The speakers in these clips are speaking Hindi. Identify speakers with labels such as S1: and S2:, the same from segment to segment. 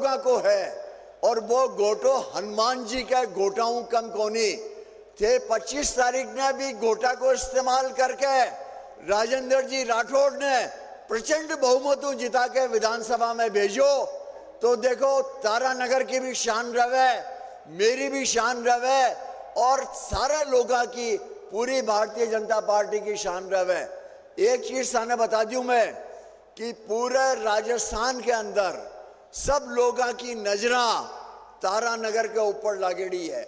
S1: लोगों को है, और वो गोटो हनुमान जी का गोटाऊं कम कोनी थे। 25 तारीख ने भी गोटा को इस्तेमाल करके राजेंद्र जी राठौड़ ने प्रचंड बहुमतों जिता के विधानसभा में भेजो। तो देखो तारानगर की भी शान रवे, मेरी भी शान रवे, और सारे लोगों की, पूरी भारतीय जनता पार्टी की शान रवे। एक चीज थाने बता दूं मैं कि पूरे राजस्थान के अंदर सब लोगों की नजरा तारानगर के ऊपर लागेड़ी है,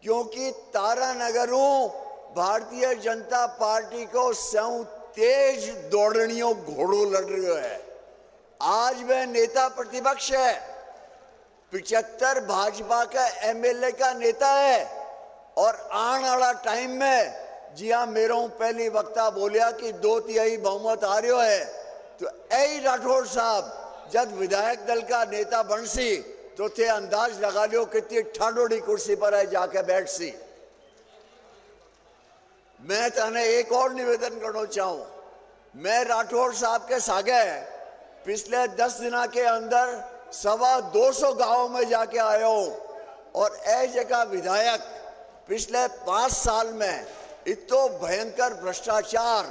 S1: क्योंकि तारानगरों भारतीय जनता पार्टी को सौ तेज दौड़नियों घोड़ो लड़ रहे है। आज वह नेता प्रतिपक्ष है, 75 भाजपा का एमएलए का नेता है, और आने वाला टाइम में जी हाँ मेरा पहली वक्ता बोलिया कि 2/3 बहुमत आ रहा है, तो ऐ राठौड़ साहब जब विधायक दल का नेता बन सी तो थे अंदाज लगा लियो कितनी ठाडोड़ी कुर्सी पर है जाके बैठ सी। मैं तने एक और निवेदन करना चाहूं, मैं राठौड़ साहब के सागे पिछले 10 दिना के अंदर 225 गांवों में जाके आया हूं, और ऐ जगह विधायक पिछले 5 साल में इतो भयंकर भ्रष्टाचार,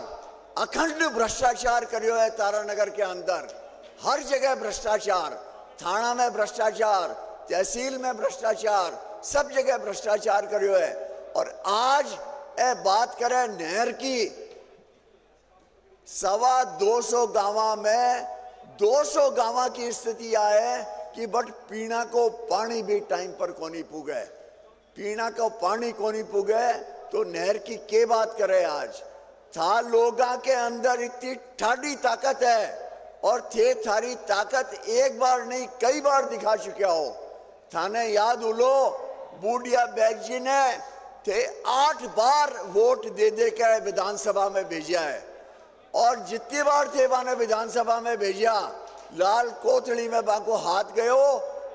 S1: अखंड भ्रष्टाचार करियो है तारानगर के अंदर। हर जगह भ्रष्टाचार, थाना में भ्रष्टाचार, तहसील में भ्रष्टाचार, सब जगह भ्रष्टाचार करियो है। और आज ए बात करें नहर की, 225 गांव में 200 गांव की स्थिति आए कि बट पीना को पानी भी टाइम पर कोनी पुगे, पीना को पानी कोनी पुगे, तो नहर की के बात करे। आज था लोगों के अंदर इतनी ठाडी ताकत है, और थे थारी ताकत एक बार नहीं कई बार दिखा चुके हो। थाने याद उलो बूढ़िया बैग जी ने थे 8 बार वोट दे दे के विधानसभा में भेजा है, और जितनी बार थे वाने विधानसभा में भेजा, लाल कोथड़ी में बाको हाथ गयो,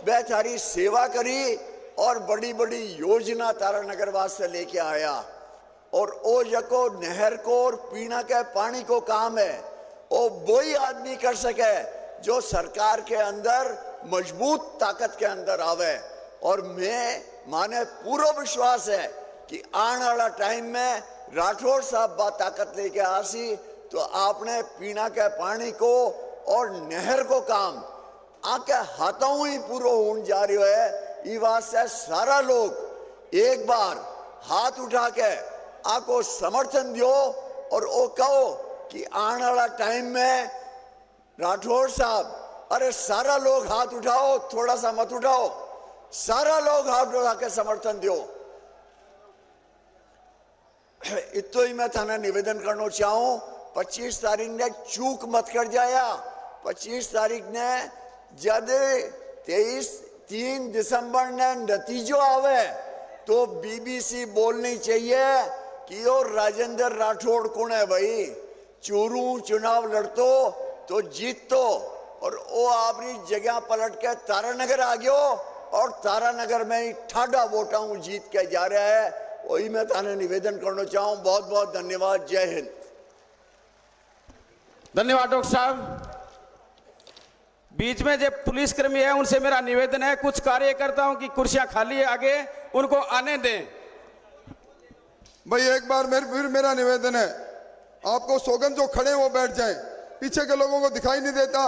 S1: वह थारी सेवा करी, और बड़ी बड़ी योजना तारानगर वास्ते लेके आया। और ओ जको नहर को और पीना के पानी को काम है, वो वही आदमी कर सके जो सरकार के अंदर मजबूत ताकत के अंदर आवे। और मैं माने पूरा विश्वास है कि आने वाला टाइम में राठौड़ साहब बात ताकत लेके आसी, तो आपने पीना के पानी को और नहर को काम आके हाथों ही पूरा होने जा रही है। ये वास्ते सारा लोग एक बार हाथ उठा के आको समर्थन दियो, और वो कहो कि आने वाला टाइम में राठौड़ साहब, अरे सारा लोग हाथ उठाओ, थोड़ा सा मत उठाओ, सारा लोग हाथ उठा के समर्थन दो। इतो ही मैं थाना निवेदन करना चाहूं, 25 तारीख ने चूक मत कर जाया। 25 तारीख ने जब 3 दिसंबर ने नतीजो आवे तो बीबीसी बोलनी चाहिए कि यो राजेंद्र राठौड़ कौन है भाई, चूरू चुनाव लड़तो तो जीतो, और वो अपनी जगह पलट के तारानगर आ गयो, और तारानगर में ही ठाडा वोटाऊ जीत के जा रहा है। वही मैं थाने निवेदन करना चाहूं। बहुत बहुत धन्यवाद। जय हिंद।
S2: धन्यवाद डॉक्टर साहब। बीच में जो पुलिसकर्मी है उनसे मेरा निवेदन है, कुछ कार्यकर्ताओं की कुर्सियां खाली है आगे, उनको आने दें।
S3: भाई एक बार फिर मेरा निवेदन है, आपको सौगंध जो खड़े वो बैठ जाएं, पीछे के लोगों को दिखाई नहीं देता।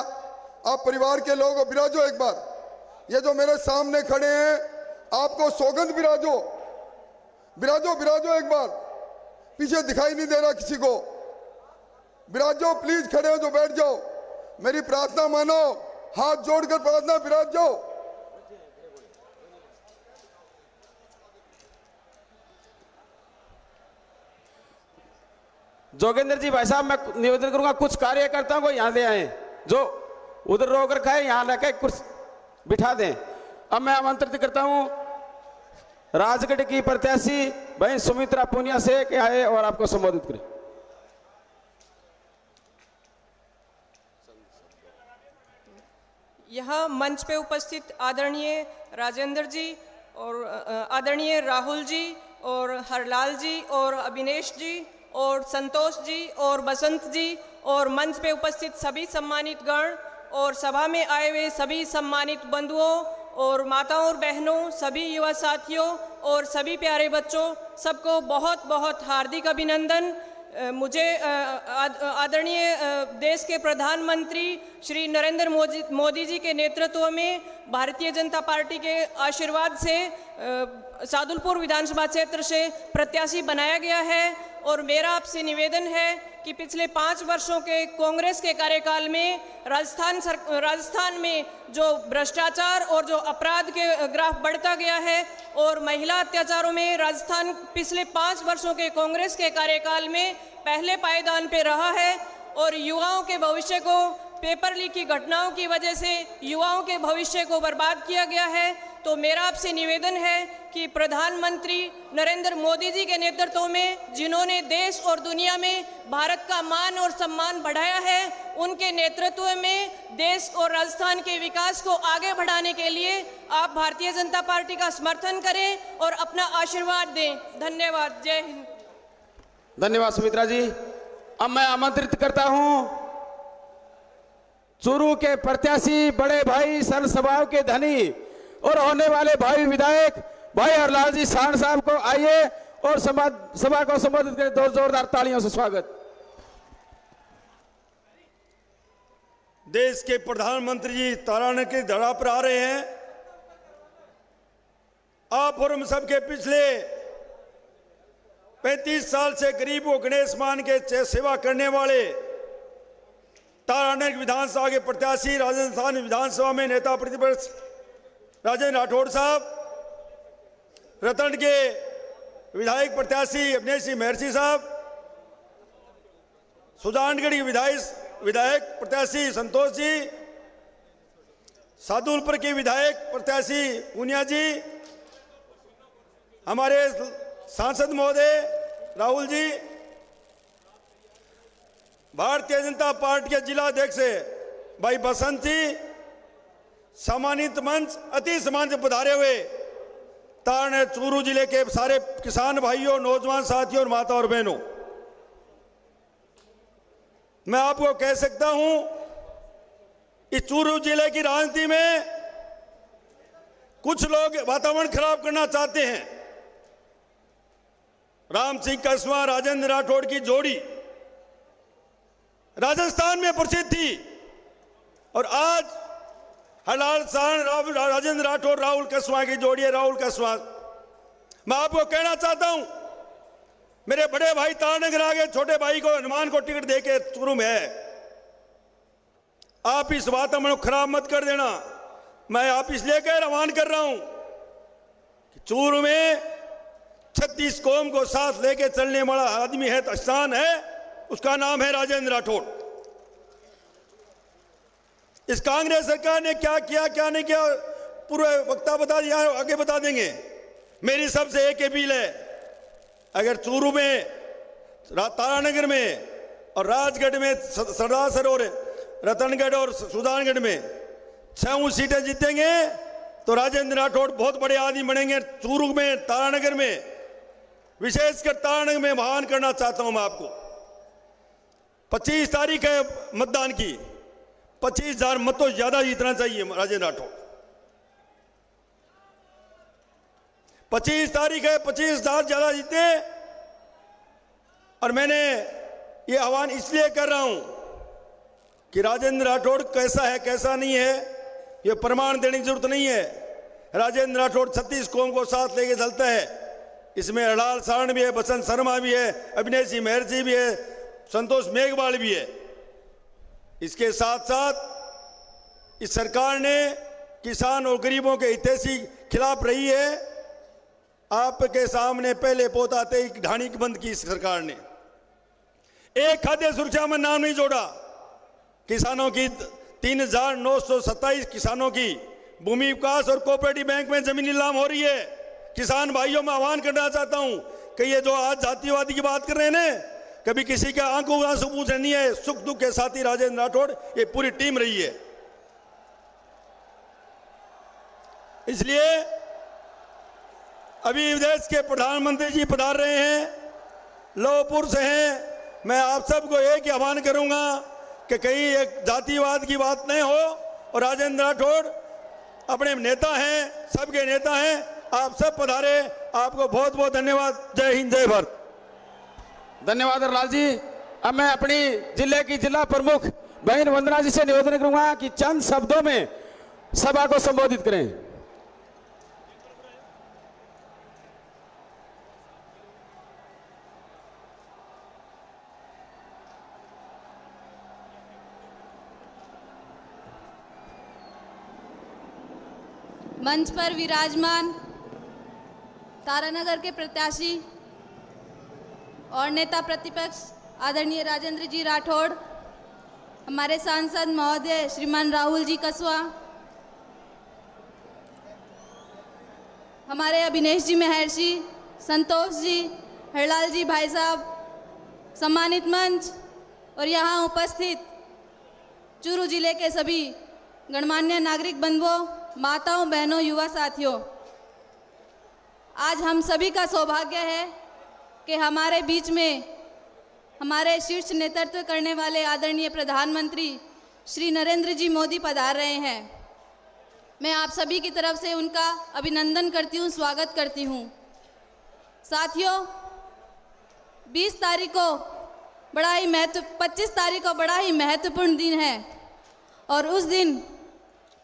S3: आप परिवार के लोग विराजो एक बार, ये जो मेरे सामने खड़े हैं आपको सौगंध विराजो, विराजो विराजो एक बार, पीछे दिखाई नहीं दे रहा किसी को, विराजो प्लीज, खड़े हो जो बैठ जाओ, मेरी प्रार्थना मानो, हाथ जोड़कर प्रार्थना, विराज जाओ।
S2: जोगेंद्र जी भाई साहब, मैं निवेदन करूंगा कुछ कार्यकर्ताओं को यहाँ ले आए, जो उधर रोक रखा है यहाँ लाके कुर्सी बिठा दें। अब मैं आमंत्रित करता हूं राजगढ़ की प्रत्याशी बहन सुमित्रा पूनिया से कि आए और आपको संबोधित करें।
S4: यह मंच पे उपस्थित आदरणीय राजेंद्र जी और आदरणीय राहुल जी और हरलाल जी और अभिनेश जी और संतोष जी और बसंत जी और मंच पे उपस्थित सभी सम्मानित गण, और सभा में आए हुए सभी सम्मानित बंधुओं और माताओं और बहनों, सभी युवा साथियों और सभी प्यारे बच्चों, सबको बहुत बहुत हार्दिक अभिनंदन। मुझे आदरणीय देश के प्रधानमंत्री श्री नरेंद्र मोदी जी के नेतृत्व में भारतीय जनता पार्टी के आशीर्वाद से सादुलपुर विधानसभा क्षेत्र से प्रत्याशी बनाया गया है और मेरा आपसे निवेदन है कि पिछले 5 वर्षों के कांग्रेस के कार्यकाल में राजस्थान में जो भ्रष्टाचार और जो अपराध के ग्राफ बढ़ता गया है और महिला अत्याचारों में राजस्थान पिछले 5 वर्षों के कांग्रेस के कार्यकाल में पहले पायदान पे रहा है और युवाओं के भविष्य को पेपर लीक की घटनाओं की वजह से युवाओं के भविष्य को बर्बाद किया गया है। तो मेरा आपसे निवेदन है कि प्रधानमंत्री नरेंद्र मोदी जी के नेतृत्व में जिन्होंने देश और दुनिया में भारत का मान और सम्मान बढ़ाया है, उनके नेतृत्व में देश और राजस्थान के विकास को आगे बढ़ाने के लिए आप भारतीय जनता पार्टी का समर्थन करें और अपना आशीर्वाद दें। धन्यवाद। जय हिंद।
S2: धन्यवाद सुमित्रा जी। अब मैं आमंत्रित करता हूं चूरू के प्रत्याशी, बड़े भाई, सन स्वभाव के धनी और होने वाले भाई विधायक भाई हरलाल जी सांड साहब को आइए और सभा को संबोधित करें। दो जोरदार तालियों से स्वागत।
S5: देश के प्रधानमंत्री जी तारानगर की धरा पर आ रहे हैं। आप और हम सबके पिछले 35 साल से गरीब को गणेश मान के सेवा करने वाले तारानगर विधानसभा के प्रत्याशी, राजस्थान विधानसभा में नेता प्रतिपक्ष राजेंद्र राठौड़ साहब, रतन के विधायक प्रत्याशी अविनेश महर्षि साहब, सुजानगढ़ के विधायक प्रत्याशी संतोष जी, सादुलपुर के विधायक प्रत्याशी पूनिया जी, हमारे सांसद महोदय राहुल जी, भारतीय जनता पार्टी के जिला अध्यक्ष भाई बसंत जी, सम्मानित मंच, अति सम्मानित पधारे हुए तारानगर चूरू जिले के सारे किसान भाइयों, नौजवान साथियों और माता और बहनों, मैं आपको कह सकता हूं इस चूरू जिले की राजनीति में कुछ लोग वातावरण खराब करना चाहते हैं। राम सिंह कसवा, राजेंद्र राठौड़ की जोड़ी राजस्थान में प्रसिद्ध थी और आज हरलाल सांड, राजेंद्र राठौड़, राहुल कसवा की जोड़ी है। राहुल कसवा, मैं आपको कहना चाहता हूं मेरे बड़े भाई तारानगर आ गए, छोटे भाई को हनुमान को टिकट देके चूरू में है। आप इस वातावरण को खराब मत कर देना। मैं आप इसलिए आह्वान कर रहा हूं कि चूरू में 36 कौम को साथ लेके चलने वाला आदमी है, स्थान है, उसका नाम है राजेंद्र राठौड़। इस कांग्रेस सरकार ने क्या किया क्या नहीं किया पूरा वक्ता बता दिया, आगे बता देंगे। मेरी सबसे एक अपील है, अगर चूरू में, तारानगर में और राजगढ़ में, सरदार सरोवर, रतनगढ़ और सुजानगढ़ में 6 सीटें जीतेंगे तो राजेंद्र राठौड़ बहुत बड़े आदमी बनेंगे। चूरू में, तारानगर में, विशेषकर तारानगर में आह्वान करना चाहता हूं मैं आपको। 25 तारीख है मतदान की, 25,000 मतों ज्यादा जीतना चाहिए राजेंद्र राठौड़। 25 तारीख है, 25,000 ज्यादा जीते। और मैंने ये आह्वान इसलिए कर रहा हूं कि राजेंद्र राठौड़ कैसा है कैसा नहीं है ये प्रमाण देने की जरूरत नहीं है। राजेंद्र राठौड़ 36 कौम को साथ लेके चलता है। इसमें हरलाल सांड भी है, बसंत शर्मा भी है, अविनेश महर्षि भी है, संतोष मेघवाल भी है। इसके साथ साथ इस सरकार ने किसान और गरीबों के हितैषी खिलाफ रही है। आपके सामने पहले पोताते ही ढाणी बंद की इस सरकार ने। एक खाद्य सुरक्षा में नाम नहीं जोड़ा। किसानों की 3,927 किसानों की भूमि विकास और कोऑपरेटिव बैंक में जमीन नीलाम हो रही है। किसान भाइयों में आह्वान करना चाहता हूं कि ये जो आज जातिवादी की बात कर रहे हैं ना, कभी किसी का आंखों आंसू पूछे नहीं है। सुख दुख के साथी राजेंद्र राठौड़ ये पूरी टीम रही है। इसलिए अभी देश के प्रधानमंत्री जी पधार रहे हैं, लौहपुर से हैं। मैं आप सबको एक ही आह्वान करूंगा कि कहीं एक जातिवाद की बात नहीं हो। और राजेंद्र राठौड़ अपने नेता हैं, सबके नेता हैं, आप सब पधारे, आपको बहुत बहुत धन्यवाद। जय हिंद, जय भारत।
S2: धन्यवाद लाल जी। अब मैं अपनी जिले की जिला प्रमुख बहन वंदना जी से निवेदन करूंगा कि चंद शब्दों में सभा को संबोधित करें।
S6: मंच पर विराजमान तारानगर के प्रत्याशी और नेता प्रतिपक्ष आदरणीय राजेंद्र जी राठौड़, हमारे सांसद महोदय श्रीमान राहुल जी कसवा, हमारे अभिनेश जी महर्षि, संतोष जी, हरलाल जी भाई साहब, सम्मानित मंच और यहाँ उपस्थित चूरू जिले के सभी गणमान्य नागरिक बंधुओं, माताओं, बहनों, युवा साथियों, आज हम सभी का सौभाग्य है कि हमारे बीच में हमारे शीर्ष नेतृत्व करने वाले आदरणीय प्रधानमंत्री श्री नरेंद्र जी मोदी पधार रहे हैं। मैं आप सभी की तरफ से उनका अभिनंदन करती हूँ, स्वागत करती हूँ। साथियों, 25 तारीख को बड़ा ही महत्वपूर्ण दिन है और उस दिन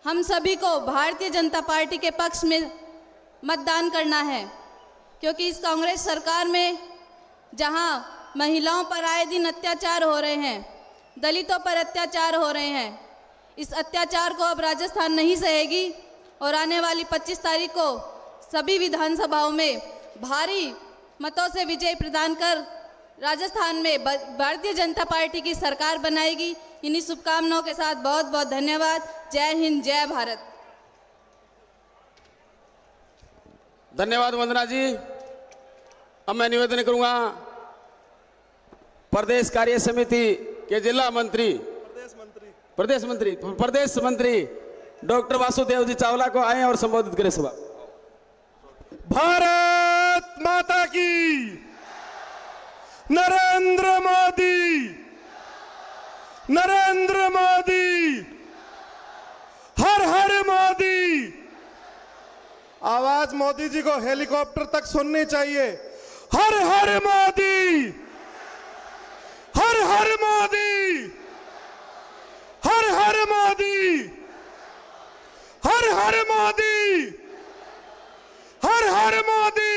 S6: हम सभी को भारतीय जनता पार्टी के पक्ष में मतदान करना है, क्योंकि इस कांग्रेस सरकार में जहां महिलाओं पर आए दिन अत्याचार हो रहे हैं, दलितों पर अत्याचार हो रहे हैं, इस अत्याचार को अब राजस्थान नहीं सहेगी और आने वाली 25 तारीख को सभी विधानसभाओं में भारी मतों से विजय प्रदान कर राजस्थान में भारतीय जनता पार्टी की सरकार बनाएगी। इन्हीं शुभकामनाओं के साथ बहुत बहुत धन्यवाद। जय हिंद, जय भारत।
S2: धन्यवाद वंदना जी। अब मैं निवेदन करूंगा प्रदेश कार्य समिति के जिला मंत्री प्रदेश मंत्री डॉक्टर वासुदेव जी चावला को आए और संबोधित करें सभा।
S5: भारत माता की, नरेंद्र मोदी, हर हर मोदी।
S7: आवाज मोदी जी को हेलीकॉप्टर तक सुननी चाहिए।
S5: हर हर मोदी, हर हर मोदी, हर हर मोदी, हर हर मोदी, हर हर मोदी,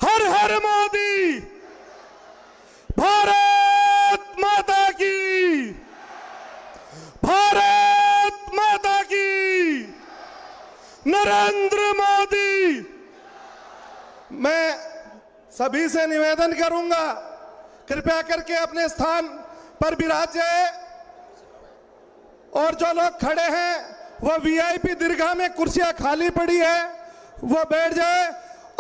S5: हर हर मोदी। भारत माता की, भारत माता की, नरेंद्र मोदी।
S7: मैं सभी से निवेदन करूंगा, कृपया करके अपने स्थान पर विराज जाए और जो लोग खड़े हैं वो वीआईपी दीर्घा में कुर्सियां खाली पड़ी है, वो बैठ जाए।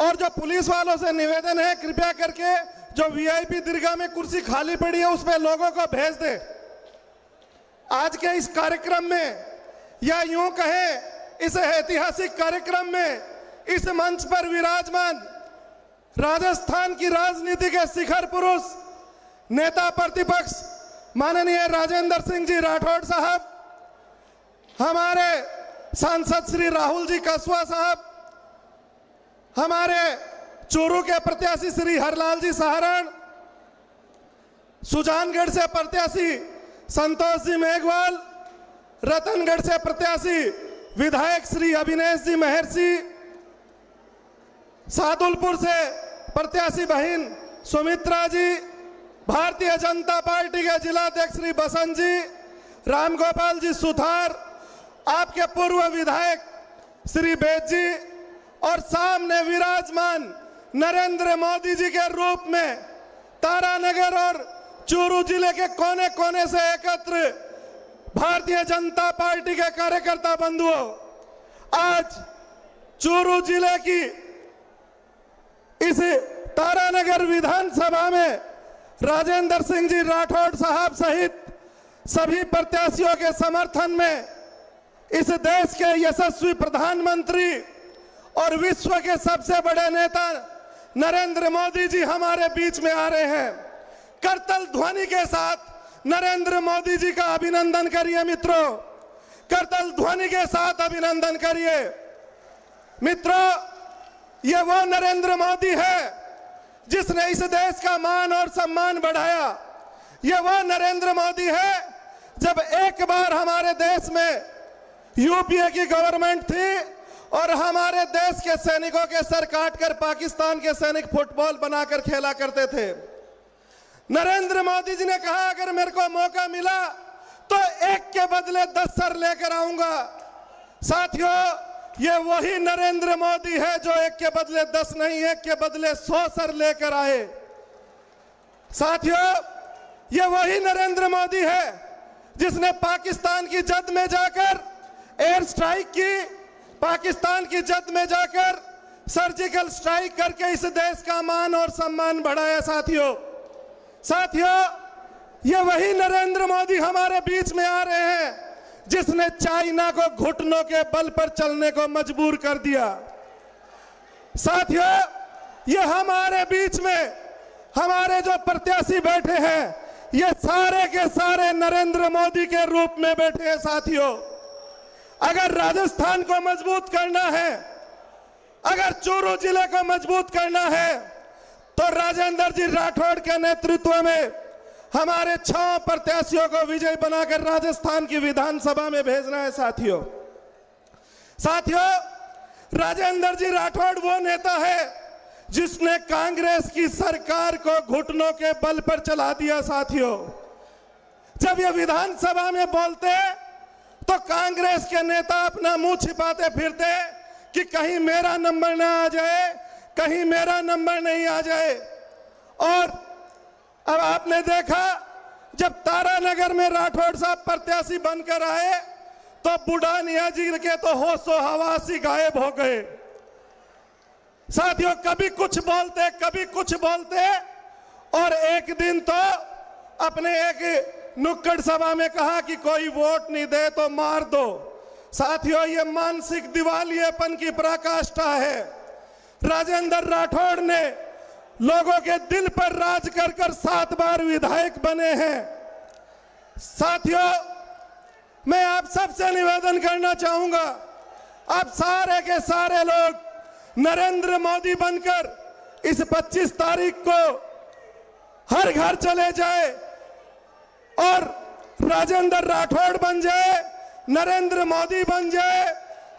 S7: और जो पुलिस वालों से निवेदन है, कृपया करके जो वीआईपी दीर्घा में कुर्सी खाली पड़ी है उसमें लोगों को भेज दे। आज के इस कार्यक्रम में, या यूं कहें इस ऐतिहासिक कार्यक्रम में, इस मंच पर विराजमान राजस्थान की राजनीति के शिखर पुरुष नेता प्रतिपक्ष माननीय राजेंद्र सिंह जी राठौड़ साहब, हमारे सांसद श्री राहुल जी कसवा साहब, हमारे चूरू के प्रत्याशी श्री हरलाल जी सहारण, सुजानगढ़ से प्रत्याशी संतोष जी मेघवाल, रतनगढ़ से प्रत्याशी विधायक श्री अभिनेश जी महर्षि, सादुलपुर से प्रत्याशी बहन सुमित्रा जी, भारतीय जनता पार्टी के जिलाध्यक्ष श्री बसंत जी, रामगोपाल जी सुथार, आपके पूर्व विधायक श्री बेद जी, और सामने विराजमान नरेंद्र मोदी जी के रूप में तारानगर और चूरू जिले के कोने कोने से एकत्र भारतीय जनता पार्टी के कार्यकर्ता बंधुओं, आज चूरू जिले की इस तारानगर विधानसभा में राजेंद्र सिंह जी राठौड़ साहब सहित सभी प्रत्याशियों के समर्थन में इस देश के यशस्वी प्रधानमंत्री और विश्व के सबसे बड़े नेता नरेंद्र मोदी जी हमारे बीच में आ रहे हैं। करतल ध्वनि के साथ नरेंद्र मोदी जी का अभिनंदन करिए मित्रों, करतल ध्वनि के साथ अभिनंदन करिए। मित्रों, ये वो नरेंद्र मोदी है जिसने इस देश का मान और सम्मान बढ़ाया। ये वो नरेंद्र मोदी है जब एक बार हमारे देश में यूपीए की गवर्नमेंट थी और हमारे देश के सैनिकों के सर काटकर पाकिस्तान के सैनिक फुटबॉल बनाकर खेला करते थे। नरेंद्र मोदी जी ने कहा अगर मेरे को मौका मिला तो एक के बदले 10 सर लेकर आऊंगा। साथियों, ये वही नरेंद्र मोदी है जो एक के बदले 10 नहीं, एक के बदले 100 सर लेकर आए। साथियों, ये वही नरेंद्र मोदी है जिसने पाकिस्तान की जद में जाकर एयर स्ट्राइक की, पाकिस्तान की जद में जाकर सर्जिकल स्ट्राइक करके इस देश का मान और सम्मान बढ़ाया। साथियों, ये वही नरेंद्र मोदी हमारे बीच में आ रहे हैं जिसने चाइना को घुटनों के बल पर चलने को मजबूर कर दिया। साथियों, ये हमारे बीच में हमारे जो प्रत्याशी बैठे हैं ये सारे के सारे नरेंद्र मोदी के रूप में बैठे हैं। साथियों, अगर राजस्थान को मजबूत करना है, अगर चूरू जिले को मजबूत करना है तो राजेंद्र जी राठौड़ के नेतृत्व में हमारे 6 प्रत्याशियों को विजयी बनाकर राजस्थान की विधानसभा में भेजना है। साथियों, राजेंद्र जी राठौड़ वो नेता है जिसने कांग्रेस की सरकार को घुटनों के बल पर चला दिया। साथियों, जब ये विधानसभा में बोलते तो कांग्रेस के नेता अपना मुंह छिपाते फिरते कि कहीं मेरा नंबर ना आ जाए, कहीं मेरा नंबर नहीं आ जाए। और अब आपने देखा जब तारानगर में राठौड़ साहब प्रत्याशी बनकर आए तो बुढ़ानिया जी के तो होशो हवास ही गायब हो गए। साथियों, कभी कुछ बोलते कभी कुछ बोलते और एक दिन तो अपने एक नुक्कड़ सभा में कहा कि कोई वोट नहीं दे तो मार दो। साथियों, ये मानसिक दिवालियेपन की पराकाष्ठा है। राजेंद्र राठौड़ ने लोगों के दिल पर राज कर कर 7 बार विधायक बने हैं। साथियों, मैं आप सबसे निवेदन करना चाहूंगा, आप सारे के सारे लोग नरेंद्र मोदी बनकर इस 25 तारीख को हर घर चले जाए और राजेंद्र राठौड़ बन जाए, नरेंद्र मोदी बन जाए,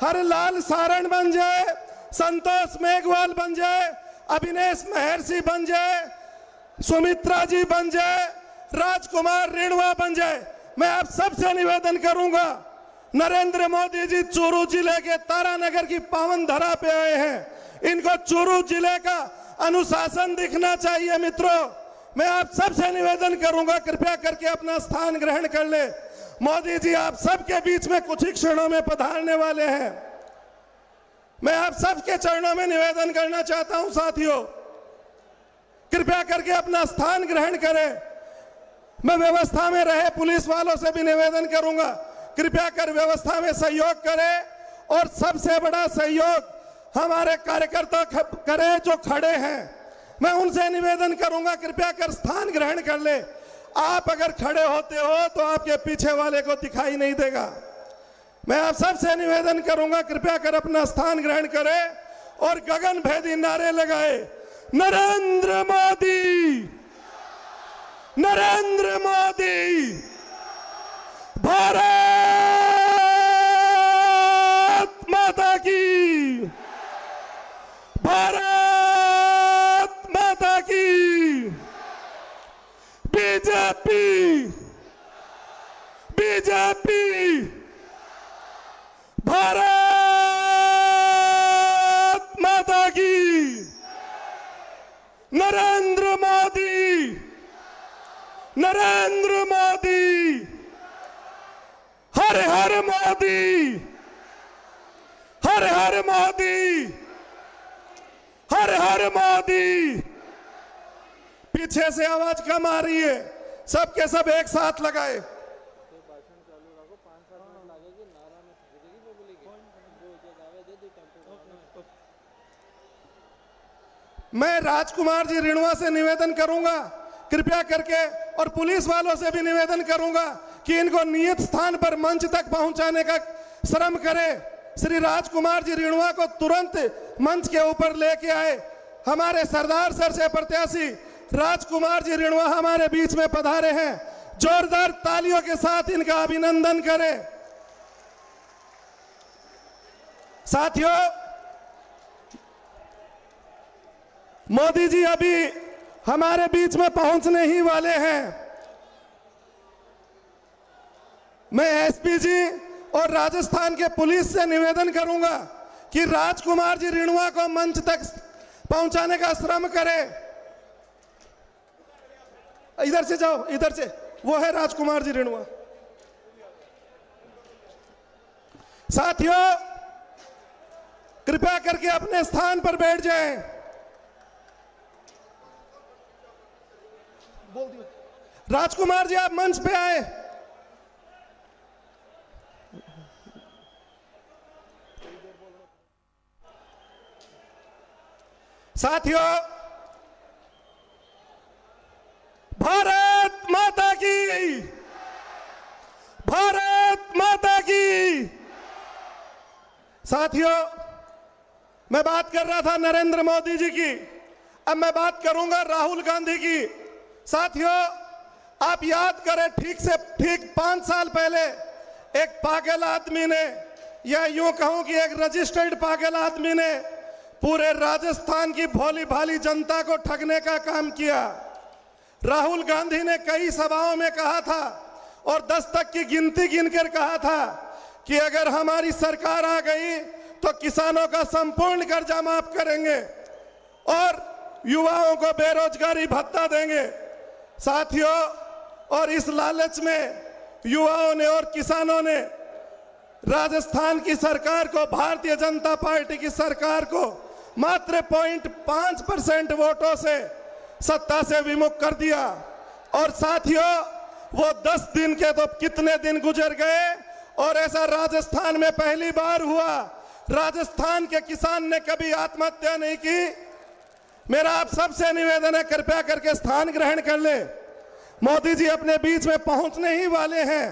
S7: हरलाल सारण बन जाए, संतोष मेघवाल बन जाए, अभिनेश महर्षि बन जाए, सुमित्रा जी बन जाए, राजकुमार रेणुआ बन जाए। मैं आप सबसे निवेदन करूंगा, नरेंद्र मोदी जी चूरू जिले के तारानगर की पावन धरा पे आए हैं, इनको चूरू जिले का अनुशासन दिखना चाहिए। मित्रों, मैं आप सबसे निवेदन करूंगा कृपया करके अपना स्थान ग्रहण कर ले। मोदी जी आप सबके बीच में कुछ ही क्षणों में पधारने वाले हैं। मैं आप सबके चरणों में निवेदन करना चाहता हूं। साथियों, कृपया करके अपना स्थान ग्रहण करें। मैं व्यवस्था में रहे पुलिस वालों से भी निवेदन करूंगा, कृपया कर व्यवस्था में सहयोग करें और सबसे बड़ा सहयोग हमारे कार्यकर्ता करें जो खड़े हैं। मैं उनसे निवेदन करूंगा कृपया कर स्थान ग्रहण कर ले। आप अगर खड़े होते हो तो आपके पीछे वाले को दिखाई नहीं देगा। मैं आप सबसे निवेदन करूंगा कृपया कर अपना स्थान ग्रहण करें और गगन भेदी नारे लगाए, नरेंद्र मोदी, नरेंद्र मोदी, भारत माता की, भारत माता की, बीजेपी, बीजेपी, भारत माता की, नरेंद्र मोदी, नरेंद्र मोदी, हर हर मोदी, हर हर मोदी, हर हर मोदी। पीछे से आवाज कम आ रही है, सबके सब एक साथ लगाए। मैं राजकुमार जी रेणुआ से निवेदन करूंगा कृपया करके और पुलिस वालों से भी निवेदन करूंगा कि इनको नियत स्थान पर मंच तक पहुंचाने का श्रम करे। श्री राजकुमार जी रिणवा को तुरंत मंच के ऊपर लेके आए। हमारे सरदार सर से प्रत्याशी राजकुमार जी रिणवा हमारे बीच में पधारे हैं। जोरदार तालियों के साथ इनका अभिनंदन करें। साथियों, मोदी जी अभी हमारे बीच में पहुंचने ही वाले हैं। मैं एसपी जी और राजस्थान के पुलिस से निवेदन करूंगा कि राजकुमार जी रिणवा को मंच तक पहुंचाने का श्रम करें। इधर से जाओ, इधर से, वो है राजकुमार जी रिणवा। साथियों, कृपया करके अपने स्थान पर बैठ जाएं। राजकुमार जी आप मंच पे आए। साथियों, भारत माता की, भारत माता की। साथियों, मैं बात कर रहा था नरेंद्र मोदी जी की, अब मैं बात करूंगा राहुल गांधी की। साथियों, आप याद करें, ठीक 5 साल पहले एक पागल आदमी ने, या यूं कहूं कि एक रजिस्टर्ड पागल आदमी ने पूरे राजस्थान की भोली भाली जनता को ठगने का काम किया। राहुल गांधी ने कई सभाओं में कहा था और 10 तक की गिनती गिनकर कहा था कि अगर हमारी सरकार आ गई तो किसानों का संपूर्ण कर्जा माफ करेंगे और युवाओं को बेरोजगारी भत्ता देंगे। साथियों, और इस लालच में युवाओं ने और किसानों ने राजस्थान की सरकार को, भारतीय जनता पार्टी की सरकार को मात्र 0.5% वोटों से सत्ता से विमुख कर दिया। और साथियों, वो 10 दिन के तो कितने दिन गुजर गए और ऐसा राजस्थान में पहली बार हुआ। राजस्थान के किसान ने कभी आत्महत्या नहीं की। मेरा आप सबसे निवेदन है, कृपया करके स्थान ग्रहण कर ले। मोदी जी अपने बीच में पहुंचने ही वाले हैं।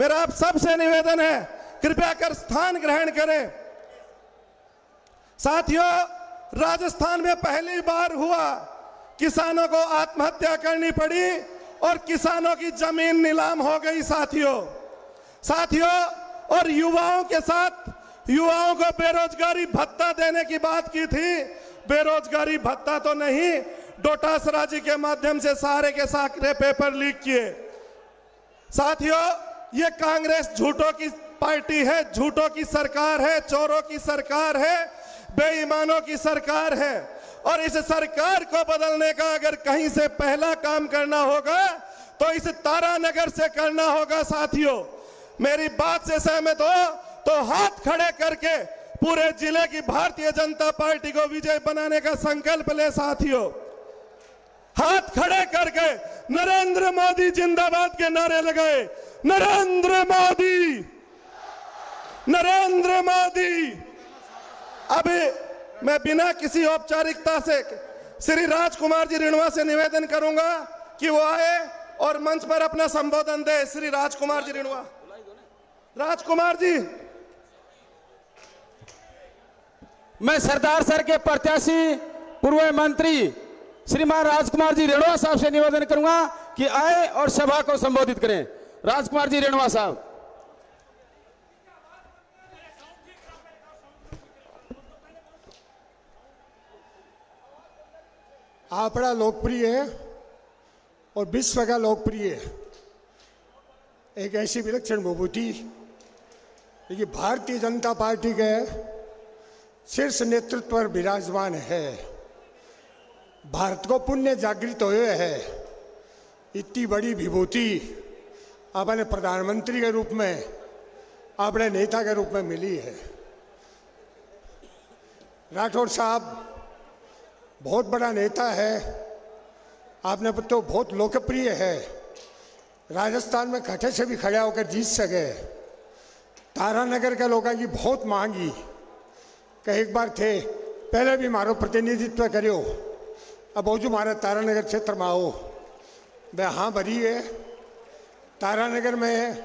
S7: मेरा आप सबसे निवेदन है, कृपया कर स्थान ग्रहण करें। साथियों, राजस्थान में पहली बार हुआ, किसानों को आत्महत्या करनी पड़ी और किसानों की जमीन नीलाम हो गई। साथियों, और युवाओं के साथ, युवाओं को बेरोजगारी भत्ता देने की बात की थी। बेरोजगारी भत्ता तो नहीं, डोटासरा जी के माध्यम से सारे के सारे पेपर लीक किए। साथियों, ये कांग्रेस झूठों की पार्टी है, झूठों की सरकार है, चोरों की सरकार है, बेईमानों की सरकार है। और इस सरकार को बदलने का अगर कहीं से पहला काम करना होगा तो इस तारानगर से करना होगा। साथियों, मेरी बात से सहमत हो तो हाथ खड़े करके पूरे जिले की भारतीय जनता पार्टी को विजय बनाने का संकल्प ले। साथियों, हाथ खड़े करके नरेंद्र मोदी जिंदाबाद के नारे लगाए। नरेंद्र मोदी, नरेंद्र मोदी। अभी मैं बिना किसी औपचारिकता से श्री राजकुमार जी रिणवा से निवेदन करूंगा कि वो आए और मंच पर अपना संबोधन दे। श्री राजकुमार जी रिणवा, राजकुमार जी।
S2: मैं सरदार सर के प्रत्याशी पूर्व मंत्री श्रीमान राजकुमार जी रिणवा साहब से निवेदन करूंगा कि आए और सभा को संबोधित करें। राजकुमार जी रिणवा साहब।
S8: आप बड़ा लोकप्रिय है और विश्व का लोकप्रिय है, एक ऐसी विलक्षण विभूति कि भारतीय जनता पार्टी के शीर्ष नेतृत्व पर विराजमान है। भारत को पुण्य जागृत हुए है। इतनी बड़ी विभूति अपने प्रधानमंत्री के रूप में, अपने नेता के रूप में मिली है। राठौड़ साहब बहुत बड़ा नेता है, आपने तो बहुत लोकप्रिय है। राजस्थान में खटे से भी खड़ा होकर जीत सके। तारानगर के लोगों की बहुत मांगी कि एक बार थे पहले भी मारो प्रतिनिधित्व करो, अब जो मारे तारानगर क्षेत्र में आओ। वह हाँ भरी है। तारानगर में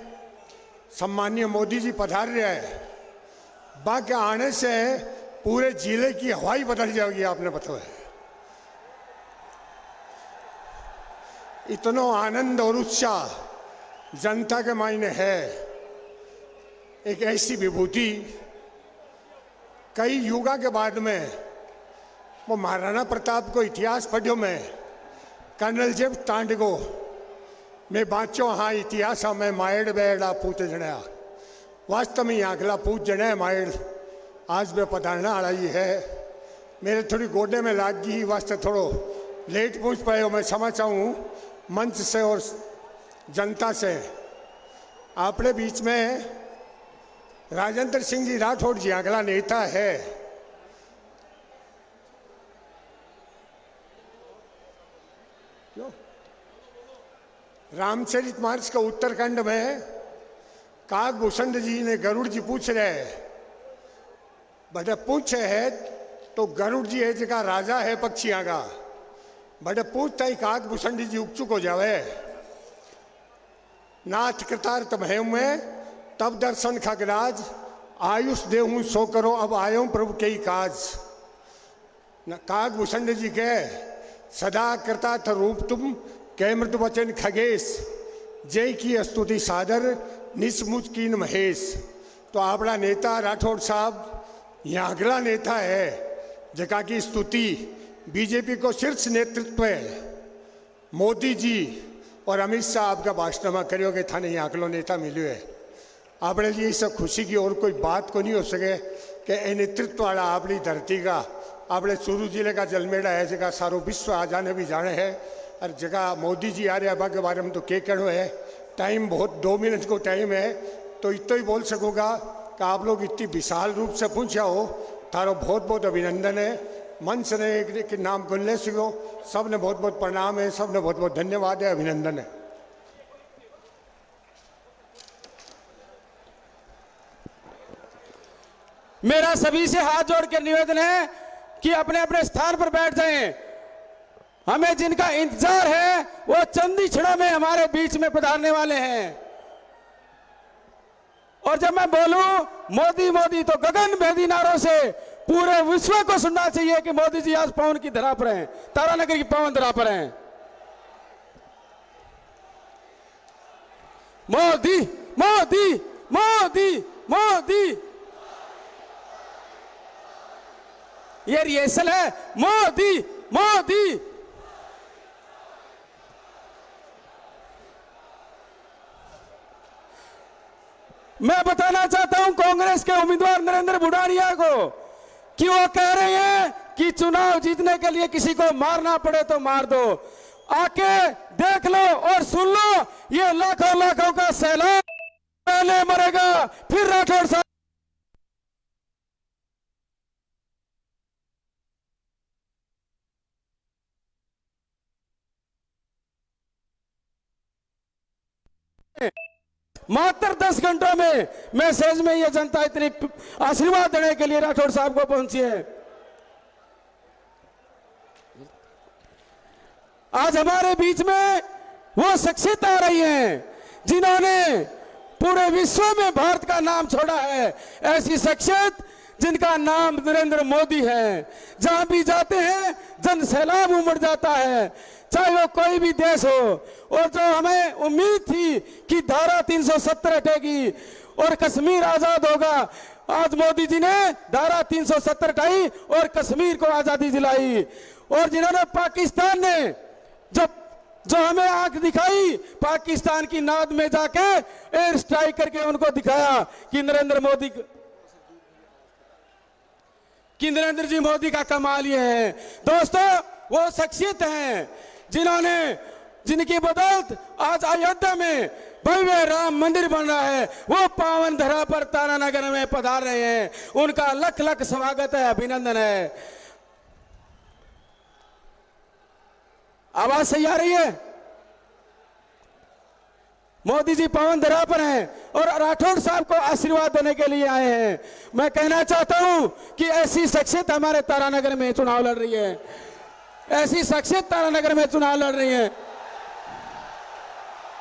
S8: सम्मानीय मोदी जी पधार रहे हैं, बाकी आने से पूरे जिले की हवा ही बदल जाएगी। आपने बताया इतना आनंद और उत्साह जनता के मायने है। एक ऐसी विभूति कई युगा के बाद में वो महाराणा प्रताप को इतिहास पढ़ो मैं कर्नल जेब तांडगो मैं बाँचो हाँ इतिहास में मायड़ बेड़ा पूत जड़ा वास्तव में आगला पूत जड़े मायड़ आज मैं पधारना आई है। मेरे थोड़ी गोडे में लाग गई वास्ते थोड़ो लेट पूछ पाए। मैं क्षमा चाहूँ मंच से और जनता से। अपने बीच में राजेंद्र सिंह जी राठौड़ जी अगला नेता है। क्यों रामचरितमानस का उत्तरखंड में काकभूषण जी ने गरुड़ जी पूछ रहे बड़े पूछे है तो गरुड़ जी है जगह राजा है पक्षियां का बड़े पूछता ही काकभूषण जी उपचुक हो जावे। नाथ कृतार्थ भय में तब दर्शन खगराज आयुष देहूं सो करो अब आयो प्रभु के ही काज। काकभूषण जी के सदा कृतार्थ रूप तुम कै मृत वचन खगेश जय की स्तुति सादर निस्मुच कीन महेश। तो आपड़ा नेता राठौड़ साहब यहाँ अगला नेता है जगह की स्तुति बीजेपी को शीर्ष नेतृत्व है। मोदी जी और अमित शाह आपका भाषण में करियोगे था नहीं अगलो नेता मिलो है। आपने लिए सब खुशी की और कोई बात को नहीं हो सके कि ए नेतृत्व वाला अपनी धरती का अपने चूरू जिले का जलमेड़ा है जगह सारो विश्व आ जाने भी जाने है। और जगह मोदी जी आ रहे हैं के बारे में तो के कहना है। टाइम बहुत 2 मिनट को टाइम है तो इतना ही बोल सकूँगा कि आप लोग इतनी विशाल रूप से पूछा हो तारो बहुत बहुत अभिनंदन है। मंच ने एक नाम गुनले सिखो सब ने बहुत बहुत प्रणाम है। सब ने बहुत बहुत धन्यवाद है अभिनंदन है।
S2: मेरा सभी से हाथ जोड़ के निवेदन है कि अपने अपने स्थान पर बैठ जाएं। हमें जिनका इंतजार है वो चंद ही क्षणों में हमारे बीच में पधारने वाले हैं। और जब मैं बोलूं मोदी मोदी तो गगन भेदी नारों से पूरे विश्व को सुनना चाहिए कि मोदी जी आज पवन की धरा पर हैं, तारानगर की पवन धरा पर हैं। मोदी मोदी मोदी मोदी ये रिहर्सल है। मोदी मोदी मैं बताना चाहता हूं कांग्रेस के उम्मीदवार नरेंद्र भुडानिया को कि वो कह रहे हैं कि चुनाव जीतने के लिए किसी को मारना पड़े तो मार दो। आके देख लो और सुन लो ये लाखों लाखों का सैलाब पहले मरेगा फिर राठौड़ साहब मात्र 10 घंटों में मैसेज में ये जनता इतनी आशीर्वाद देने के लिए राठौड़ साहब को पहुंची है। आज हमारे बीच में वो शख्सियत आ रही हैं जिन्होंने पूरे विश्व में भारत का नाम छोड़ा है। ऐसी शख्सियत जिनका नाम नरेंद्र मोदी है। जहां भी जाते हैं जन सैलाब उमड़ जाता है, चाहे वो कोई भी देश हो। और जो हमें उम्मीद थी कि धारा 370 हटेगी और कश्मीर आजाद होगा, आज मोदी जी ने धारा 370 हटाई और कश्मीर को आजादी दिलाई। और जिन्होंने पाकिस्तान ने जो हमें आंख दिखाई, पाकिस्तान की नाद में जाके एयर स्ट्राइक करके उनको दिखाया कि नरेंद्र जी मोदी का कमाल ये है। दोस्तों वो शख्सियत हैं जिनकी बदौलत आज अयोध्या में भव्य राम मंदिर बन रहा है। वो पावन धरा पर तारानगर में पधार रहे हैं। उनका लख लख स्वागत है, अभिनंदन है। आवाज सही आ रही है? मोदी जी पवन धरा पर हैं और राठौड़ साहब को आशीर्वाद देने के लिए आए हैं। मैं कहना चाहता हूं कि ऐसी शख्सियत हमारे तारानगर में चुनाव लड़ रही है। ऐसी शख्सियत तारानगर में चुनाव लड़ रही है।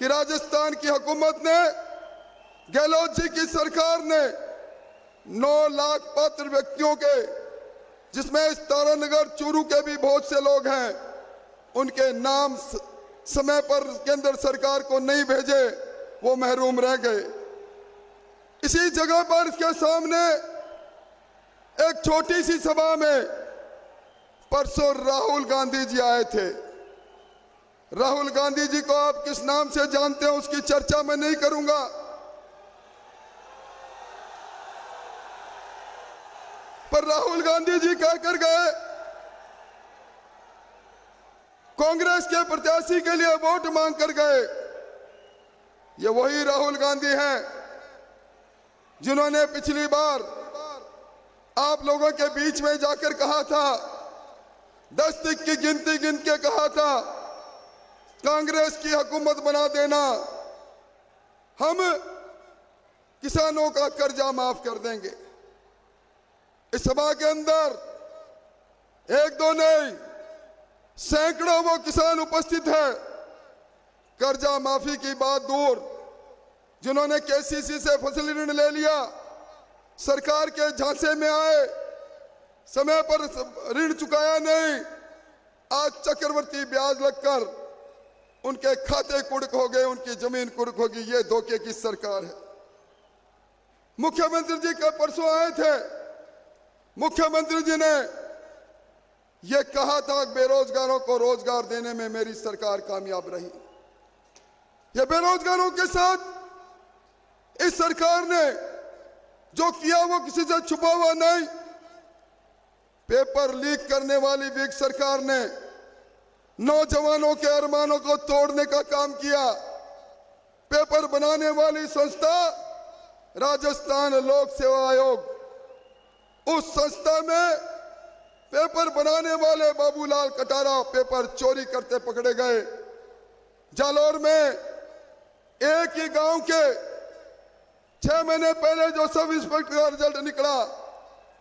S3: कि राजस्थान की हुकूमत ने, गहलोत जी की सरकार ने 9 लाख पात्र व्यक्तियों के, जिसमें इस तारानगर चूरू के भी बहुत से लोग हैं, उनके नाम समय पर केंद्र सरकार को नहीं भेजे, वो महरूम रह गए। इसी जगह पर इसके सामने एक छोटी सी सभा में परसों राहुल गांधी जी आए थे। राहुल गांधी जी को आप किस नाम से जानते हैं उसकी चर्चा मैं नहीं करूंगा, पर राहुल गांधी जी कहकर गए, कांग्रेस के प्रत्याशी के लिए वोट मांग कर गए। ये वही राहुल गांधी हैं जिन्होंने पिछली बार आप लोगों के बीच में जाकर कहा था, 10 तक की गिनती गिन के कहा था, कांग्रेस की हुकूमत बना देना, हम किसानों का कर्जा माफ कर देंगे। इस सभा के अंदर 1-2 नहीं, सैकड़ों वो किसान उपस्थित है। कर्जा माफी की बात दूर, जिन्होंने केसीसी से फसल ऋण ले लिया, सरकार के झांसे में आए, समय पर ऋण चुकाया नहीं, आज चक्रवर्ती ब्याज लगकर उनके खाते कुर्क हो गए, उनकी जमीन कुर्क होगी। ये धोखे की सरकार है। मुख्यमंत्री जी कल परसों आए थे, मुख्यमंत्री जी ने यह कहा था बेरोजगारों को रोजगार देने में मेरी सरकार कामयाब रही। यह बेरोजगारों के साथ इस सरकार ने जो किया वो किसी से छुपा हुआ नहीं। पेपर लीक करने वाली विग सरकार ने नौजवानों के अरमानों को तोड़ने का काम किया। पेपर बनाने वाली संस्था राजस्थान लोक सेवा आयोग, उस संस्था में पेपर बनाने वाले बाबूलाल कटारा पेपर चोरी करते पकड़े गए। जालौर में एक ही गांव के 6 महीने पहले जो सब इंस्पेक्टर का रिजल्ट निकला,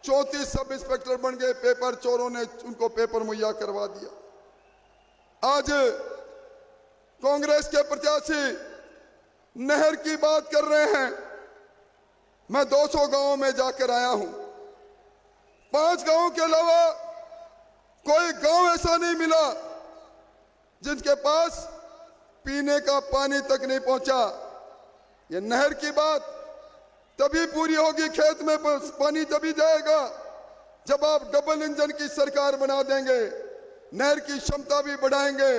S3: 34 सब इंस्पेक्टर बन गए। पेपर चोरों ने उनको पेपर मुहैया करवा दिया। आज कांग्रेस के प्रत्याशी नहर की बात कर रहे हैं। मैं 200 गांवों में जाकर आया हूं। 5 गांवों के अलावा कोई गांव ऐसा नहीं मिला जिनके पास पीने का पानी तक नहीं पहुंचा। ये नहर की बात तभी पूरी होगी, खेत में पानी तभी जाएगा जब आप डबल इंजन की सरकार बना देंगे, नहर की क्षमता भी बढ़ाएंगे,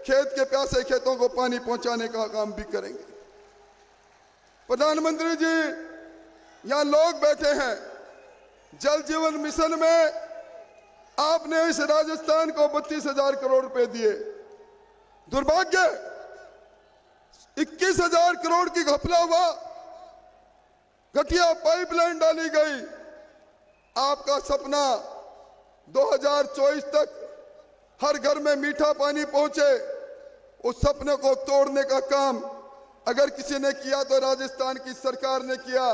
S3: खेत के प्यासे खेतों को पानी पहुंचाने का काम भी करेंगे। प्रधानमंत्री जी, यहां लोग बैठे हैं। जल जीवन मिशन में आपने इस राजस्थान को 32,000 करोड़ रुपए दिए। दुर्भाग्य 21,000 करोड़ की घपला हुआ, घटिया पाइपलाइन डाली गई। आपका सपना 2024 तक हर घर में मीठा पानी पहुंचे, उस सपने को तोड़ने का काम अगर किसी ने किया तो राजस्थान की सरकार ने किया।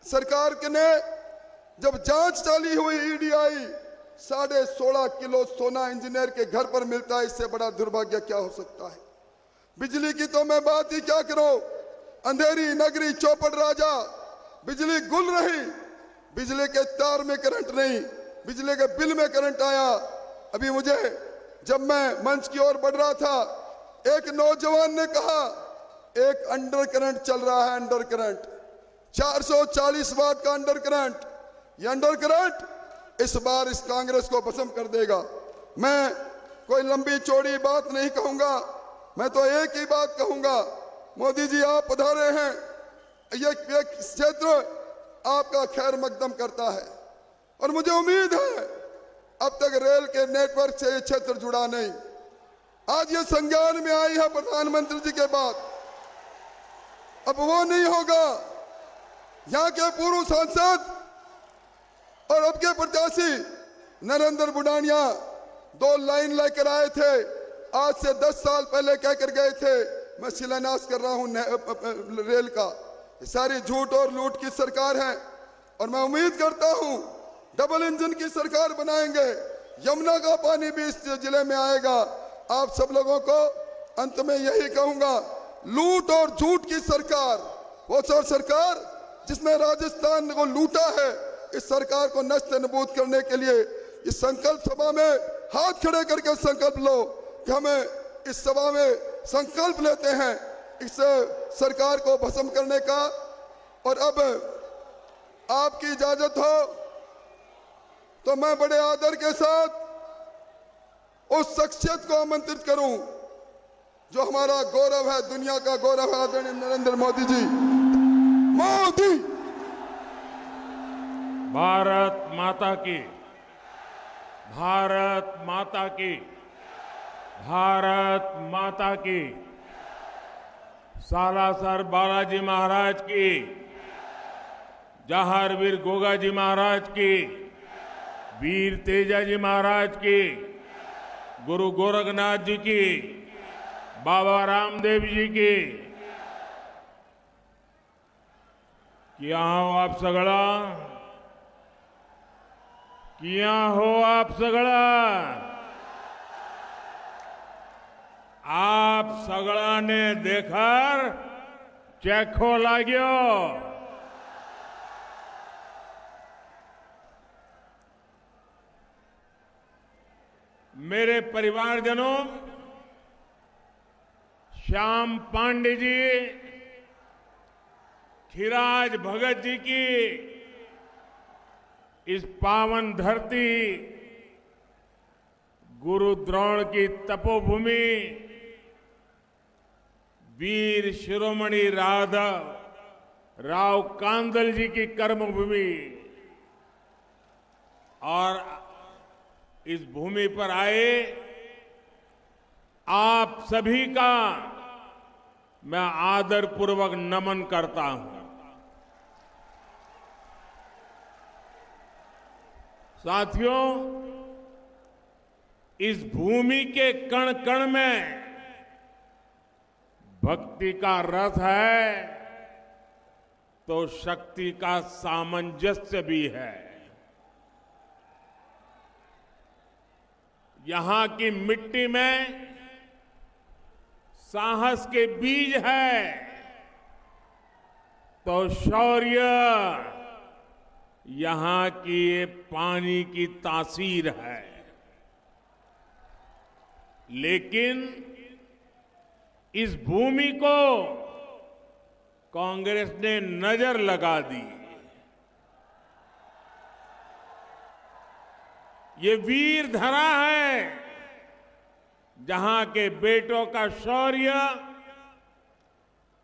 S3: सरकार ने जब जांच चाली हुई, ईडी आई, 16.5 किलो सोना इंजीनियर के घर पर मिलता है। इससे बड़ा दुर्भाग्य क्या हो सकता है। बिजली की तो मैं बात ही क्या करूं, अंधेरी नगरी चौपड़ राजा, बिजली गुल रही, बिजली के तार में करंट नहीं, बिजली के बिल में करंट आया। अभी मुझे जब मैं मंच की ओर बढ़ रहा था, एक नौजवान ने कहा एक अंडर करंट चल रहा है, अंडर करंट 440 वाट का अंडर करंट। ये अंडर करंट इस बार इस कांग्रेस को भस्म कर देगा। मैं कोई लंबी चौड़ी बात नहीं कहूंगा, मैं तो एक ही बात कहूंगा, मोदी जी आप पधारे हैं, ये क्षेत्र आपका खैर मकदम करता है और मुझे उम्मीद है अब तक रेल के नेटवर्क से ये क्षेत्र जुड़ा नहीं। आज ये संज्ञान में आई है प्रधानमंत्री जी के बाद, अब वो नहीं होगा। यहाँ के पूर्व सांसद और अब के प्रत्याशी नरेंद्र बुडानिया 2 लाइन लेकर आए थे, आज से 10 साल पहले कहकर गए थे मैं शिलान्यास कर रहा हूं रेल का। सारी झूठ और लूट की सरकार है और मैं उम्मीद करता हूं डबल इंजन की सरकार बनाएंगे, यमुना का पानी भी इस जिले में आएगा। आप सब लोगों को अंत में यही कहूंगा, लूट और झूठ की सरकार, वो सरकार जिसने राजस्थान को लूटा है, इस सरकार को नष्ट नबूद करने के लिए इस संकल्प सभा में हाथ खड़े करके संकल्प लो कि हमें इस सभा में संकल्प लेते हैं इस सरकार को भस्म करने का। और अब आपकी इजाजत हो तो मैं बड़े आदर के साथ उस शख्सियत को आमंत्रित करूं जो हमारा गौरव है, दुनिया का गौरव है, आदरणीय नरेंद्र मोदी जी। मोदी।
S9: भारत माता की, भारत माता की, भारत माता की। सालासर बालाजी महाराज की, जहारवीर गोगाजी महाराज की, वीर तेजाजी महाराज की, गुरु गोरखनाथ जी की, बाबा रामदेव जी की। किया हो आप सगळा, किया हो आप सगळा। आप सगळाने देकर चेखो लाग्यो। मेरे परिवारजनों, श्याम पांडे जी, खिराज भगत जी की इस पावन धरती, गुरु द्रोण की तपोभूमि, वीर शिरोमणि राव कांदल जी की कर्मभूमि, और इस भूमि पर आए आप सभी का मैं आदरपूर्वक नमन करता हूं। साथियों, इस भूमि के कण कण में भक्ति का रस है तो शक्ति का सामंजस्य भी है। यहां की मिट्टी में साहस के बीज है तो शौर्य यहां की ये पानी की तासीर है। लेकिन इस भूमि को कांग्रेस ने नजर लगा दी। ये वीर धरा है जहां के बेटों का शौर्य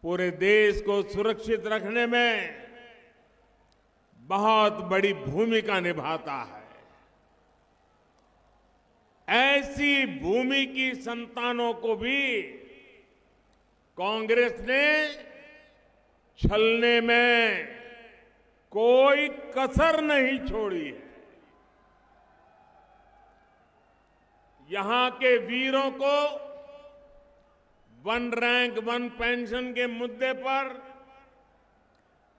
S9: पूरे देश को सुरक्षित रखने में बहुत बड़ी भूमिका निभाता है। ऐसी भूमि की संतानों को भी कांग्रेस ने छलने में कोई कसर नहीं छोड़ी है। यहां के वीरों को 1 रैंक 1 पेंशन के मुद्दे पर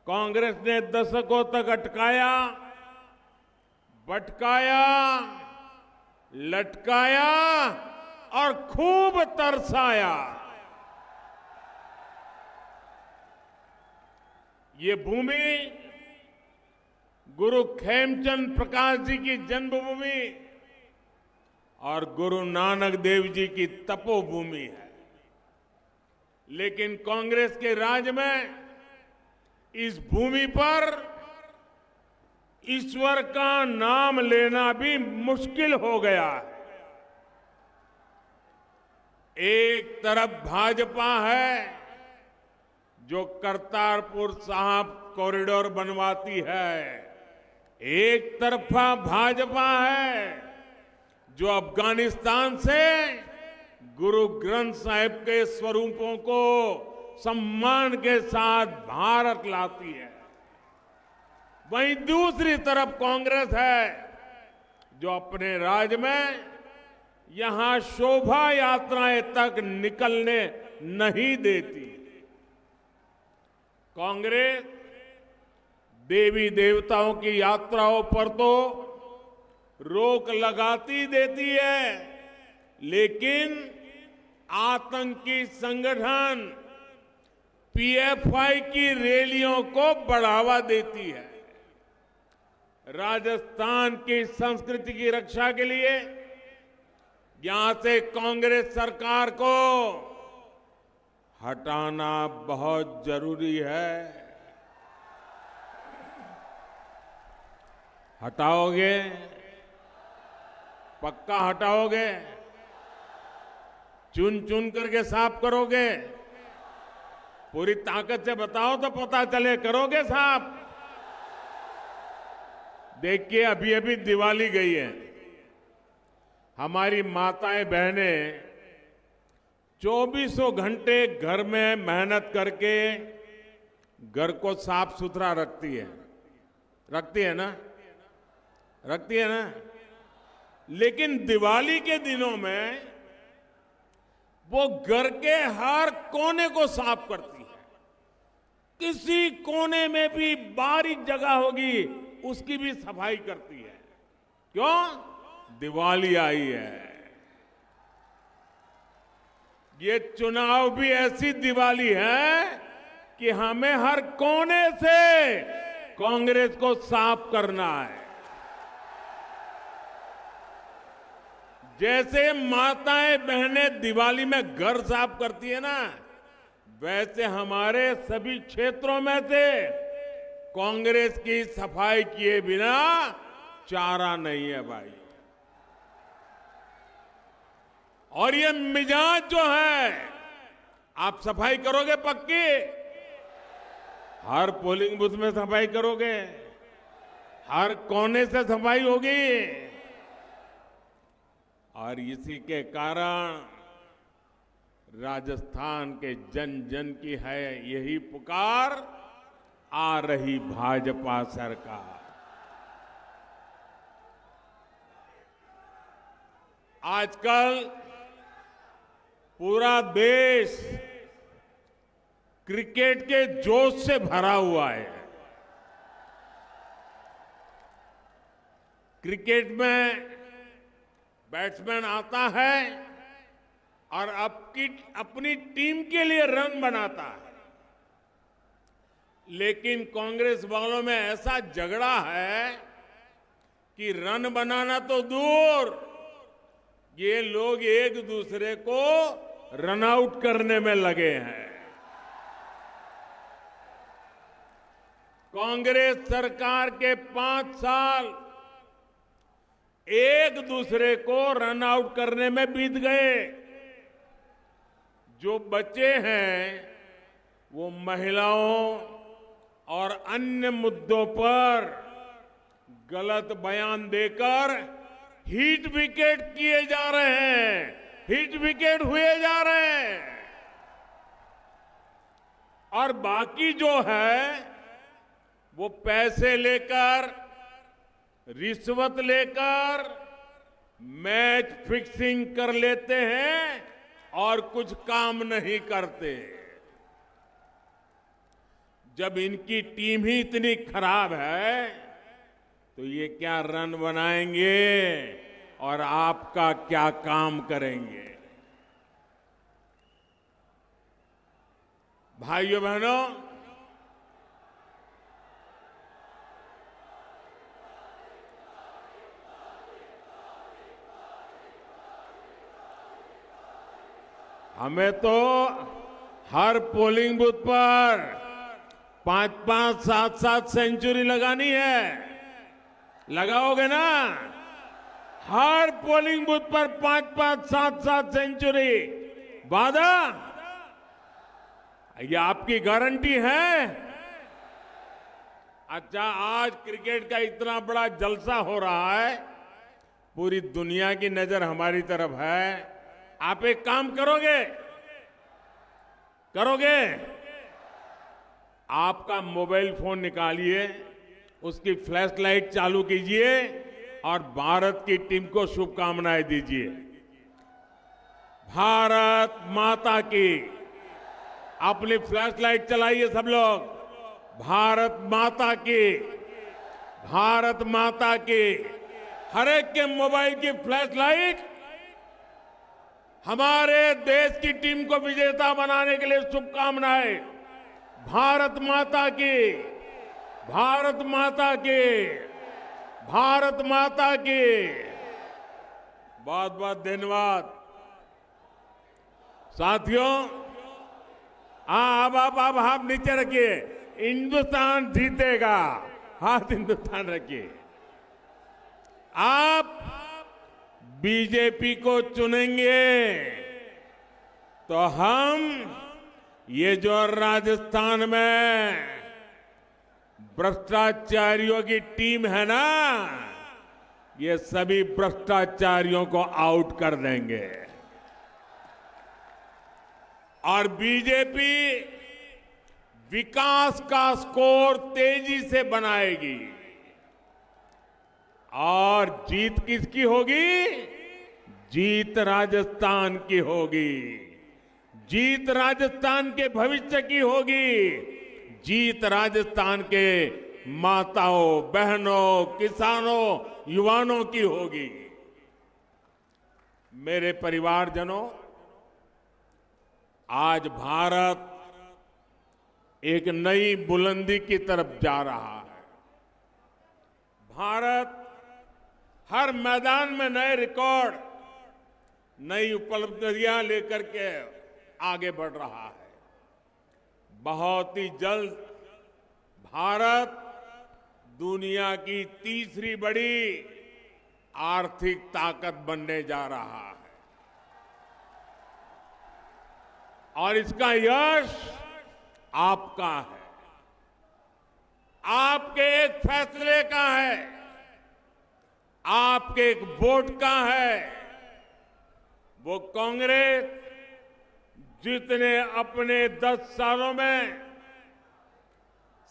S9: कांग्रेस ने दशकों तक अटकाया, भटकाया, लटकाया और खूब तरसाया। ये भूमि गुरु खेमचंद प्रकाश जी की जन्मभूमि और गुरु नानक देव जी की तपोभूमि है। लेकिन कांग्रेस के राज में इस भूमि पर ईश्वर का नाम लेना भी मुश्किल हो गया है। एक तरफ भाजपा है जो करतारपुर साहिब कॉरिडोर बनवाती है, एक तरफा भाजपा है जो अफगानिस्तान से गुरु ग्रंथ साहिब के स्वरूपों को सम्मान के साथ भारत लाती है। वहीं दूसरी तरफ कांग्रेस है जो अपने राज में यहां शोभा यात्राएं तक निकलने नहीं देती। कांग्रेस देवी देवताओं की यात्राओं पर तो रोक लगाती देती है, लेकिन आतंकी संगठन पीएफआई की रैलियों को बढ़ावा देती है। राजस्थान की संस्कृति की रक्षा के लिए यहां से कांग्रेस सरकार को हटाना बहुत जरूरी है। हटाओगे? पक्का हटाओगे? चुन चुन करके साफ करोगे? पूरी ताकत से बताओ तो पता चले, करोगे साफ? देखिए, अभी अभी दिवाली गई है। हमारी माताएं बहनें 24 घंटे घर में मेहनत करके घर को साफ सुथरा रखती है ना? रखती है ना? लेकिन दिवाली के दिनों में वो घर के हर कोने को साफ करती है। किसी कोने में भी बारीक जगह होगी उसकी भी सफाई करती है। क्यों? दिवाली आई है। ये चुनाव भी ऐसी दिवाली है कि हमें हर कोने से कांग्रेस को साफ करना है। जैसे माताएं बहनें दिवाली में घर साफ करती है ना, वैसे हमारे सभी क्षेत्रों में से कांग्रेस की सफाई किए बिना चारा नहीं है भाई। और ये मिजाज जो है, आप सफाई करोगे पक्की? हर पोलिंग बूथ में सफाई करोगे? हर कोने से सफाई होगी? और इसी के कारण राजस्थान के जन जन की है यही पुकार, आ रही भाजपा सरकार। आजकल पूरा देश क्रिकेट के जोश से भरा हुआ है। क्रिकेट में बैट्समैन आता है और अपनी टीम के लिए रन बनाता है, लेकिन कांग्रेस वालों में ऐसा झगड़ा है कि रन बनाना तो दूर, ये लोग एक दूसरे को रन आउट करने में लगे हैं। कांग्रेस सरकार के 5 साल एक दूसरे को रन आउट करने में बीत गए। जो बचे हैं वो महिलाओं और अन्य मुद्दों पर गलत बयान देकर हिट विकेट किए जा रहे हैं, हिट विकेट हुए जा रहे हैं। और बाकी जो है वो पैसे लेकर, रिश्वत लेकर मैच फिक्सिंग कर लेते हैं और कुछ काम नहीं करते। जब इनकी टीम ही इतनी खराब है तो ये क्या रन बनाएंगे और आपका क्या काम करेंगे? भाइयों बहनों, हमें तो हर पोलिंग बूथ पर 5-5, 7-7 सेंचुरी लगानी है। लगाओगे ना? हर पोलिंग बूथ पर 5-5, 7-7 सेंचुरी। वादा? ये आपकी गारंटी है? अच्छा, आज क्रिकेट का इतना बड़ा जलसा हो रहा है, पूरी दुनिया की नजर हमारी तरफ है। आप एक काम करोगे? आपका मोबाइल फोन निकालिए, उसकी फ्लैश लाइट चालू कीजिए और भारत की टीम को शुभकामनाएं दीजिए। भारत माता की, अपनी फ्लैश लाइट चलाइए सब लोग। भारत माता की, भारत माता की। हर एक के मोबाइल की फ्लैश लाइट हमारे देश की टीम को विजेता बनाने के लिए शुभकामनाएं। भारत माता की, भारत माता की, भारत माता की। बहुत बहुत धन्यवाद साथियों। अब आप नीचे रखिए। हिंदुस्तान जीतेगा, हाथ हिंदुस्तान रखिए। आप बीजेपी को चुनेंगे तो हम ये जो राजस्थान में भ्रष्टाचारियों की टीम है ना, ये सभी भ्रष्टाचारियों को आउट कर देंगे और बीजेपी विकास का स्कोर तेजी से बनाएगी। और जीत किसकी होगी? जीत राजस्थान की होगी। जीत राजस्थान के भविष्य की होगी। जीत राजस्थान के माताओं, बहनों, किसानों, युवाओं की होगी। मेरे परिवारजनों, आज भारत एक नई बुलंदी की तरफ जा रहा है। भारत हर मैदान में नए रिकॉर्ड, नई उपलब्धियां लेकर के आगे बढ़ रहा है। बहुत ही जल्द भारत दुनिया की तीसरी बड़ी आर्थिक ताकत बनने जा रहा है और इसका यश आपका है, आपके एक फैसले का है, आपके एक वोट का है। वो कांग्रेस जितने अपने 10 सालों में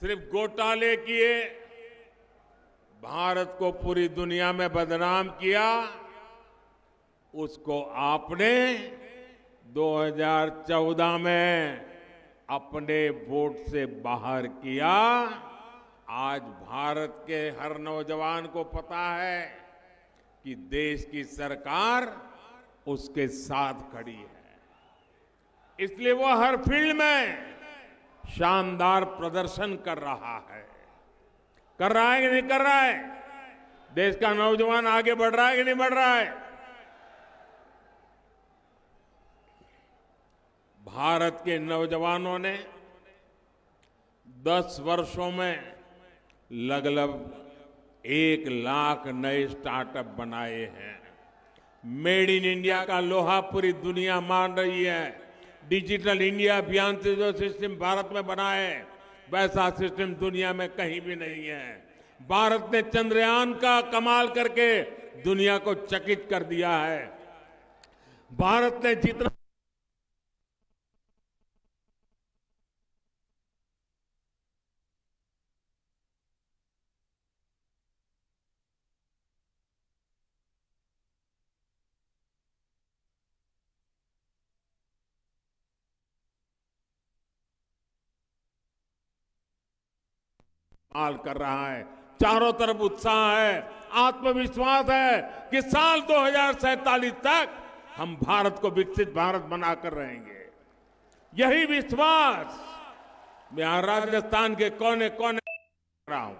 S9: सिर्फ घोटाले किए, भारत को पूरी दुनिया में बदनाम किया, उसको आपने 2014 में अपने वोट से बाहर किया। आज भारत के हर नौजवान को पता है कि देश की सरकार उसके साथ खड़ी है, इसलिए वो हर फील्ड में शानदार प्रदर्शन कर रहा है। कर रहा है कि नहीं कर रहा है? देश का नौजवान आगे बढ़ रहा है कि नहीं बढ़ रहा है? भारत के नौजवानों ने 10 वर्षों में लगभग 1 लाख नए स्टार्टअप बनाए हैं। मेड इन इंडिया का लोहा पूरी दुनिया मान रही है। डिजिटल इंडिया अभियान से जो सिस्टम भारत में बना है, वैसा सिस्टम दुनिया में कहीं भी नहीं है। भारत ने चंद्रयान का कमाल करके दुनिया को चकित कर दिया है। भारत ने जितना कमाल कर रहा है, चारों तरफ उत्साह है, आत्मविश्वास है कि साल 2047 तक हम भारत को विकसित भारत बनाकर रहेंगे। यही विश्वास मैं राजस्थान के कोने कोने रहा हूं।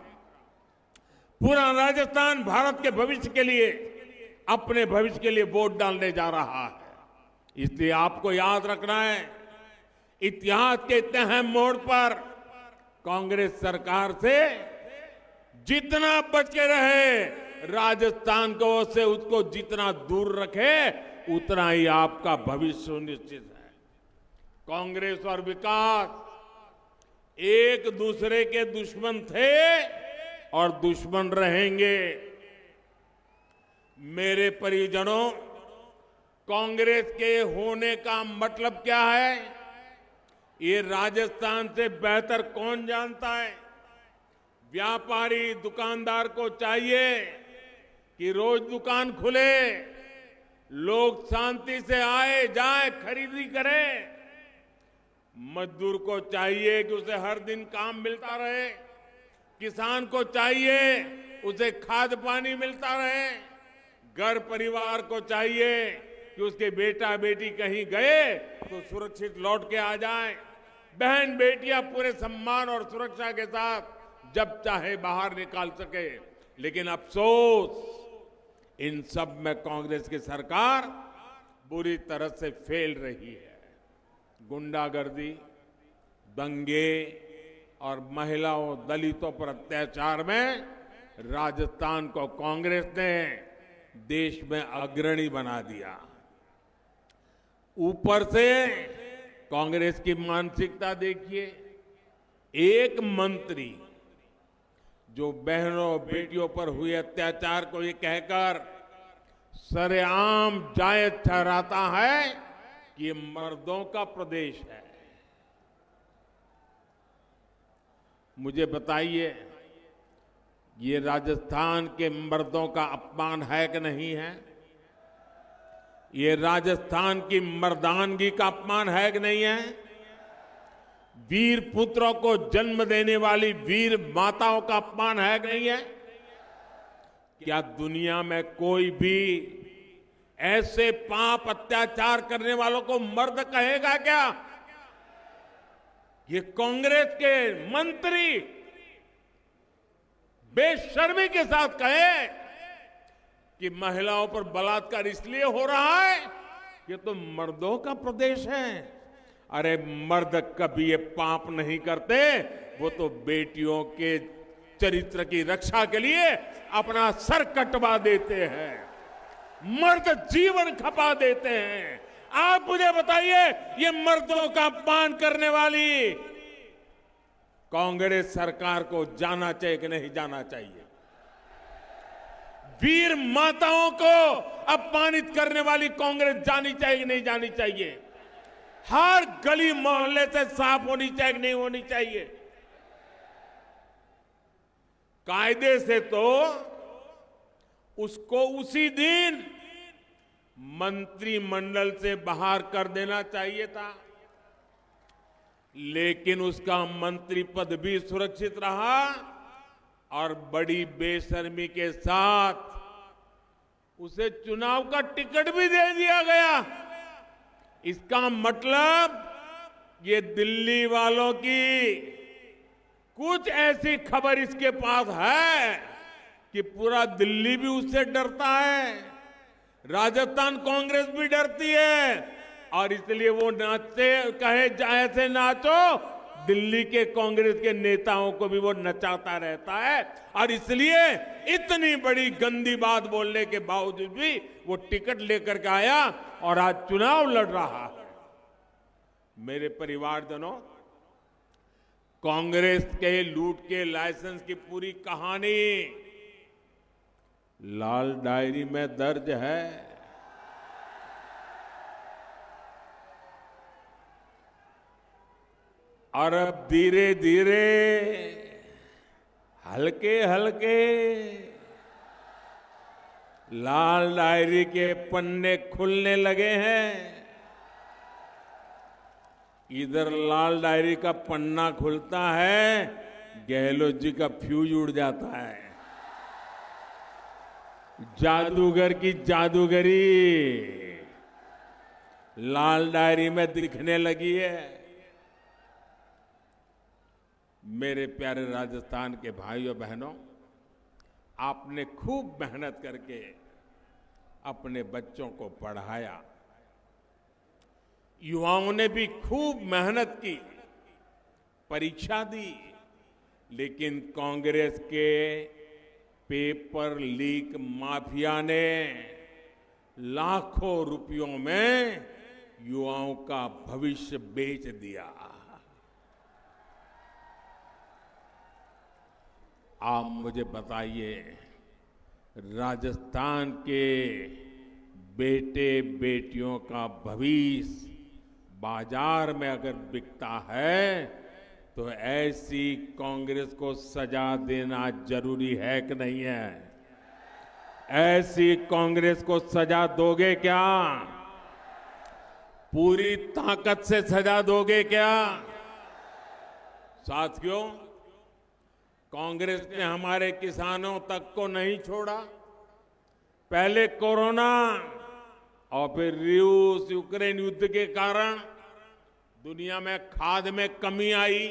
S9: पूरा राजस्थान भारत के भविष्य के लिए, अपने भविष्य के लिए वोट डालने जा रहा है। इसलिए आपको याद रखना है, इतिहास के इतने अहम मोड़ पर कांग्रेस सरकार से जितना बच के रहे, राजस्थान को से उसको जितना दूर रखे, उतना ही आपका भविष्य सुनिश्चित है। कांग्रेस और विकास एक दूसरे के दुश्मन थे और दुश्मन रहेंगे। मेरे परिजनों, कांग्रेस के होने का मतलब क्या है, ये राजस्थान से बेहतर कौन जानता है? व्यापारी दुकानदार को चाहिए कि रोज दुकान खुले, लोग शांति से आए जाए, खरीदी करें। मजदूर को चाहिए कि उसे हर दिन काम मिलता रहे, किसान को चाहिए उसे खाद पानी मिलता रहे, घर परिवार को चाहिए कि उसके बेटा बेटी कहीं गए तो सुरक्षित लौट के आ जाएं। बहन बेटियां पूरे सम्मान और सुरक्षा के साथ जब चाहे बाहर निकाल सके। लेकिन अफसोस इन सब में कांग्रेस की सरकार बुरी तरह से फेल रही है। गुंडागर्दी, दंगे और महिलाओं दलितों पर अत्याचार में राजस्थान को कांग्रेस ने देश में अग्रणी बना दिया। ऊपर से कांग्रेस की मानसिकता देखिए, एक मंत्री जो बहनों बेटियों पर हुए अत्याचार को ये कहकर सरेआम जायज ठहराता है कि ये मर्दों का प्रदेश है। मुझे बताइए, ये राजस्थान के मर्दों का अपमान है कि नहीं है? ये राजस्थान की मर्दानगी का अपमान है कि नहीं है? वीर पुत्रों को जन्म देने वाली वीर माताओं का अपमान है कि नहीं है? क्या दुनिया में कोई भी ऐसे पाप अत्याचार करने वालों को मर्द कहेगा क्या? ये कांग्रेस के मंत्री बेशर्मी के साथ कहे कि महिलाओं पर बलात्कार इसलिए हो रहा है कि तो मर्दों का प्रदेश है। अरे मर्द कभी ये पाप नहीं करते, वो तो बेटियों के चरित्र की रक्षा के लिए अपना सर कटवा देते हैं, मर्द जीवन खपा देते हैं। आप मुझे बताइए, ये मर्दों का अपमान करने वाली कांग्रेस सरकार को जाना चाहिए कि नहीं जाना चाहिए? वीर माताओं को अपमानित करने वाली कांग्रेस जानी चाहिए कि नहीं जानी चाहिए? हर गली मोहल्ले से साफ होनी चाहिए कि नहीं होनी चाहिए? कायदे से तो उसको उसी दिन मंत्रिमंडल से बाहर कर देना चाहिए था, लेकिन उसका मंत्री पद भी सुरक्षित रहा और बड़ी बेशर्मी के साथ उसे चुनाव का टिकट भी दे दिया गया। इसका मतलब ये दिल्ली वालों की कुछ ऐसी खबर इसके पास है कि पूरा दिल्ली भी उससे डरता है, राजस्थान कांग्रेस भी डरती है, और इसलिए वो नाचते कहे ऐसे नाचो, दिल्ली के कांग्रेस के नेताओं को भी वो नचाता रहता है। और इसलिए इतनी बड़ी गंदी बात बोलने के बावजूद भी वो टिकट लेकर के आया और आज चुनाव लड़ रहा है। मेरे परिवारजनों, कांग्रेस के लूट के लाइसेंस की पूरी कहानी लाल डायरी में दर्ज है। और अब धीरे धीरे हल्के हल्के लाल डायरी के पन्ने खुलने लगे हैं। इधर लाल डायरी का पन्ना खुलता है, गहलोत जी का फ्यूज उड़ जाता है। जादूगर की जादूगरी लाल डायरी में दिखने लगी है। मेरे प्यारे राजस्थान के भाइयों बहनों, आपने खूब मेहनत करके अपने बच्चों को पढ़ाया, युवाओं ने भी खूब मेहनत की, परीक्षा दी, लेकिन कांग्रेस के पेपर लीक माफिया ने लाखों रुपयों में युवाओं का भविष्य बेच दिया। आप मुझे बताइए, राजस्थान के बेटे बेटियों का भविष्य बाजार में अगर बिकता है तो ऐसी कांग्रेस को सजा देना जरूरी है कि नहीं है? ऐसी कांग्रेस को सजा दोगे क्या? पूरी ताकत से सजा दोगे क्या? साथियों, कांग्रेस ने हमारे किसानों तक को नहीं छोड़ा। पहले कोरोना और फिर रूस यूक्रेन युद्ध के कारण दुनिया में खाद में कमी आई,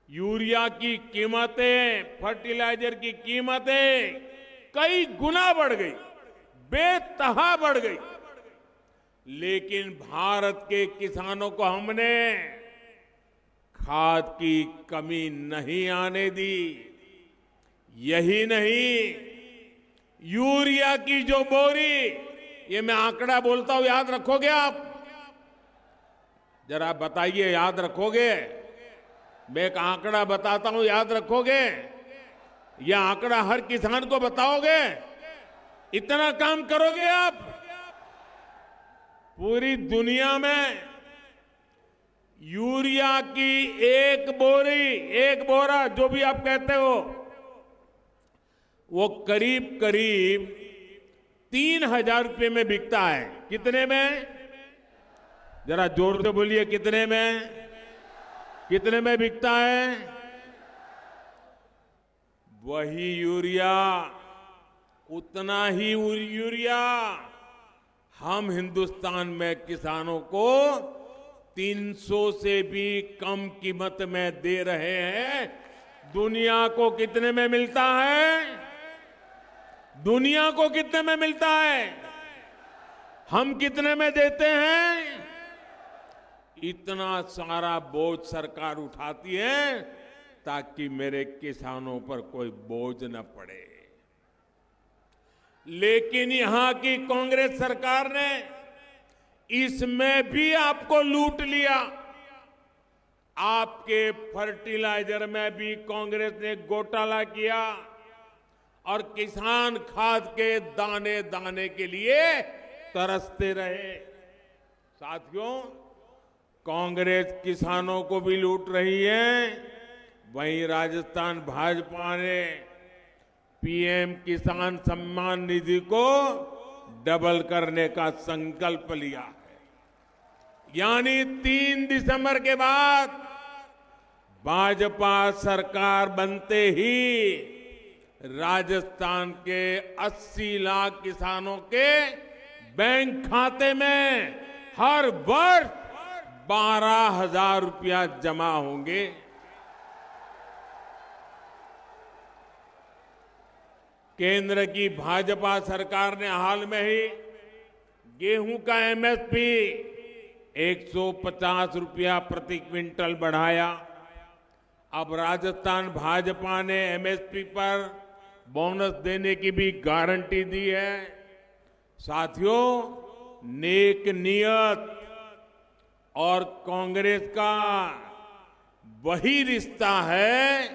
S9: यूरिया की कीमतें, फर्टिलाइजर की कीमतें कई गुना बढ़ गई, बेतहा बढ़ गई। लेकिन भारत के किसानों को हमने खाद की कमी नहीं आने दी। यही नहीं, यूरिया की जो बोरी, ये मैं आंकड़ा बोलता हूं, याद रखोगे आप? जरा बताइए, याद रखोगे? मैं एक आंकड़ा बताता हूं, याद रखोगे? यह आंकड़ा हर किसान को बताओगे? इतना काम करोगे आप? पूरी दुनिया में यूरिया की एक बोरी, एक बोरा, जो भी आप कहते हो, वो करीब करीब 3,000 रुपए में बिकता है। कितने में? जरा जोर से बोलिए, कितने में? कितने में बिकता है? वही यूरिया, उतना ही यूरिया हम हिंदुस्तान में किसानों को 300 से भी कम कीमत में दे रहे हैं। दुनिया को कितने में मिलता है? दुनिया को कितने में मिलता है? हम कितने में देते हैं? इतना सारा बोझ सरकार उठाती है ताकि मेरे किसानों पर कोई बोझ न पड़े। लेकिन यहां की कांग्रेस सरकार ने इसमें भी आपको लूट लिया। आपके फर्टिलाइजर में भी कांग्रेस ने घोटाला किया और किसान खाद के दाने दाने के लिए तरसते रहे। साथियों, कांग्रेस किसानों को भी लूट रही है। वहीं राजस्थान भाजपा ने पीएम किसान सम्मान निधि को डबल करने का संकल्प लिया है। यानी 3 दिसंबर के बाद भाजपा सरकार बनते ही राजस्थान के 80 लाख किसानों के बैंक खाते में हर वर्ष 12,000 रुपया जमा होंगे। केंद्र की भाजपा सरकार ने हाल में ही गेहूं का एमएसपी 150 रुपया प्रति क्विंटल बढ़ाया। अब राजस्थान भाजपा ने एमएसपी पर बोनस देने की भी गारंटी दी है। साथियों, नेक नियत और कांग्रेस का वही रिश्ता है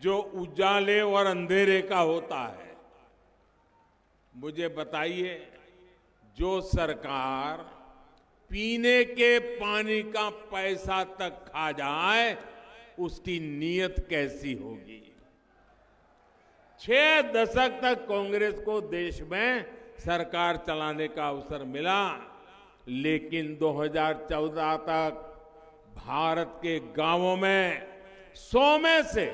S9: जो उजाले और अंधेरे का होता है। मुझे बताइए, जो सरकार पीने के पानी का पैसा तक खा जाए, उसकी नीयत कैसी होगी? 6 दशक तक कांग्रेस को देश में सरकार चलाने का अवसर मिला, लेकिन 2014 तक भारत के गांवों में 100 में से,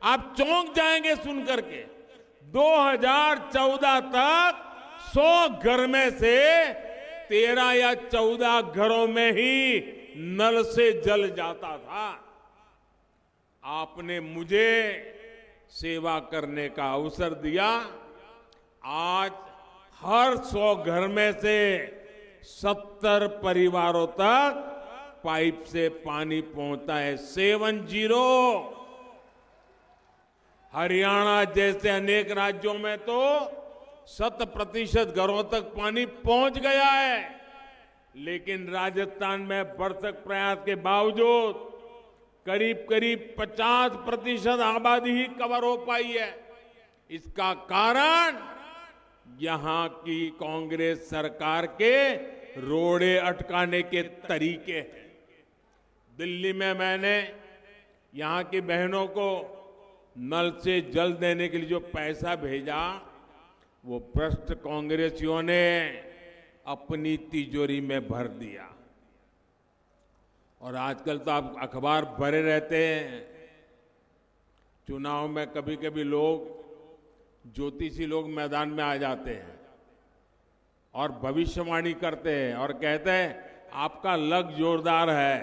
S9: आप चौंक जाएंगे सुनकर के, 2014 तक 100 घर में से 13 या 14 घरों में ही नल से जल जाता था। आपने मुझे सेवा करने का अवसर दिया। आज हर 100 घर में से 70 परिवारों तक पाइप से पानी पहुंचता है। 70। हरियाणा जैसे अनेक राज्यों में तो 100% घरों तक पानी पहुंच गया है, लेकिन राजस्थान में भरसक प्रयास के बावजूद करीब करीब 50% आबादी ही कवर हो पाई है। इसका कारण यहां की कांग्रेस सरकार के रोड़े अटकाने के तरीके हैं। दिल्ली में मैंने यहां की बहनों को नल से जल देने के लिए जो पैसा भेजा, वो भ्रष्ट कांग्रेसियों ने अपनी तिजोरी में भर दिया। और आजकल तो आप अखबार भरे रहते हैं। चुनाव में कभी कभी लोग, ज्योतिषी लोग मैदान में आ जाते हैं और भविष्यवाणी करते हैं और कहते हैं आपका लक जोरदार है,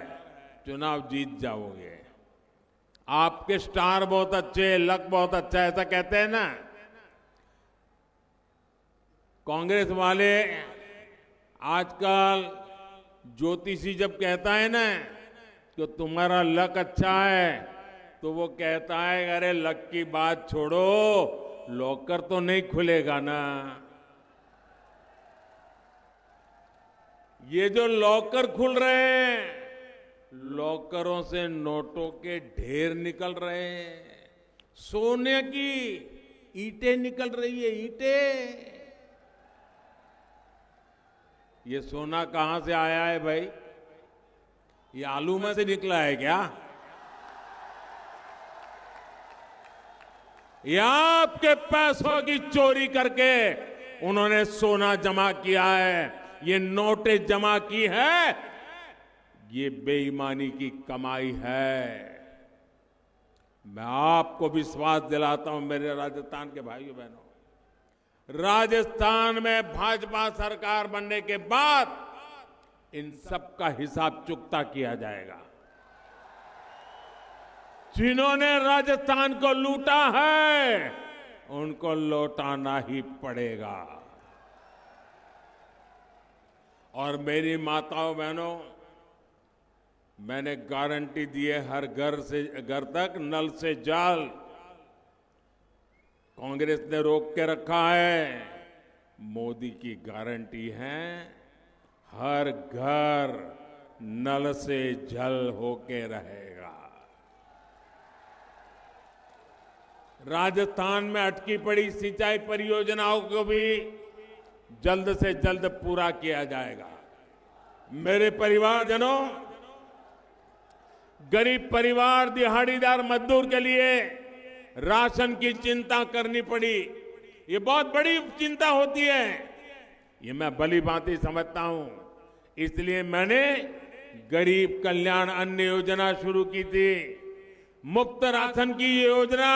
S9: चुनाव जीत जाओगे, आपके स्टार बहुत अच्छे, लक बहुत अच्छा है, ऐसा कहते हैं ना। कांग्रेस वाले आजकल ज्योतिषी जब कहता है ना कि तुम्हारा लक अच्छा है, तो वो कहता है अरे लक की बात छोड़ो, लॉकर तो नहीं खुलेगा ना। ये जो लॉकर खुल रहे हैं, लॉकरों से नोटों के ढेर निकल रहे हैं, सोने की ईंटें निकल रही है, ईंटें। ये सोना कहां से आया है भाई? ये आलू में से निकला है क्या? या आपके पैसों की चोरी करके उन्होंने सोना जमा किया है, ये नोटें जमा की है, ये बेईमानी की कमाई है। मैं आपको विश्वास दिलाता हूं मेरे राजस्थान के भाइयों बहनों, राजस्थान में भाजपा सरकार बनने के बाद इन सब का हिसाब चुकता किया जाएगा। जिन्होंने राजस्थान को लूटा है उनको लौटाना ही पड़ेगा। और मेरी माताओं बहनों, मैंने गारंटी दी है हर घर से घर तक नल से जल। कांग्रेस ने रोक के रखा है, मोदी की गारंटी है हर घर नल से जल होके रहेगा। राजस्थान में अटकी पड़ी सिंचाई परियोजनाओं को भी जल्द से जल्द पूरा किया जाएगा। मेरे परिवारजनों, गरीब परिवार, दिहाड़ीदार मजदूर के लिए राशन की चिंता करनी पड़ी, ये बहुत बड़ी चिंता होती है, ये मैं भली भांति समझता हूं। इसलिए मैंने गरीब कल्याण अन्न योजना शुरू की थी। मुफ्त राशन की ये योजना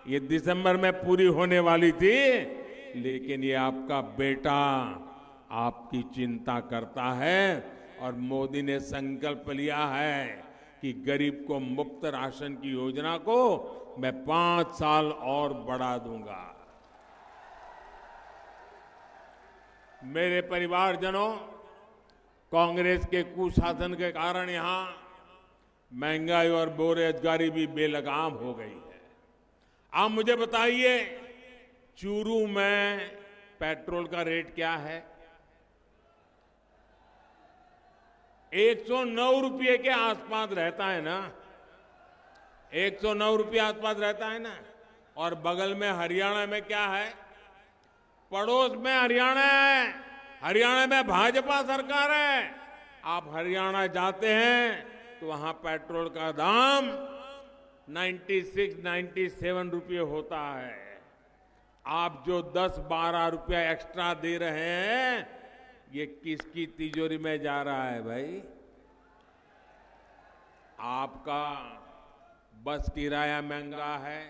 S9: ये दिसंबर में पूरी होने वाली थी, लेकिन ये आपका बेटा आपकी चिंता करता है और मोदी ने संकल्प लिया है कि गरीब को मुफ्त राशन की योजना को मैं 5 साल और बढ़ा दूंगा। मेरे परिवारजनों, कांग्रेस के कुशासन के कारण यहां महंगाई और बेरोजगारी भी बेलगाम हो गई है। आप मुझे बताइए, चूरू में पेट्रोल का रेट क्या है? 109 रुपये के आसपास रहता है ना, 109 रुपये आसपास रहता है ना। और बगल में हरियाणा में क्या है? पड़ोस में हरियाणा है, हरियाणा में भाजपा सरकार है। आप हरियाणा जाते हैं तो वहां पेट्रोल का दाम 96-97 रुपये होता है। आप जो 10-12 रुपया एक्स्ट्रा दे रहे हैं, ये किसकी तिजोरी में जा रहा है भाई? आपका बस किराया महंगा है,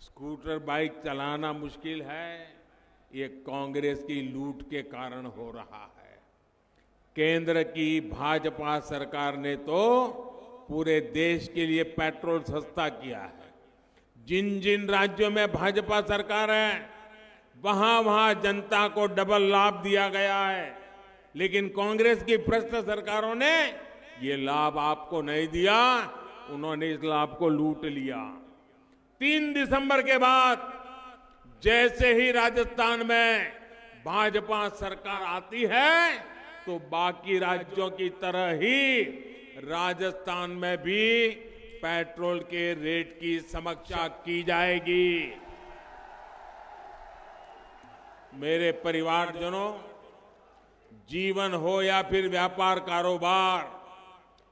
S9: स्कूटर बाइक चलाना मुश्किल है, ये कांग्रेस की लूट के कारण हो रहा है। केंद्र की भाजपा सरकार ने तो पूरे देश के लिए पेट्रोल सस्ता किया है। जिन जिन राज्यों में भाजपा सरकार है वहां वहां जनता को डबल लाभ दिया गया है, लेकिन कांग्रेस की भ्रष्ट सरकारों ने ये लाभ आपको नहीं दिया, उन्होंने इस लाभ को लूट लिया। 3 दिसंबर के बाद जैसे ही राजस्थान में भाजपा सरकार आती है तो बाकी राज्यों की तरह ही राजस्थान में भी पेट्रोल के रेट की समीक्षा की जाएगी। मेरे परिवारजनों, जीवन हो या फिर व्यापार कारोबार,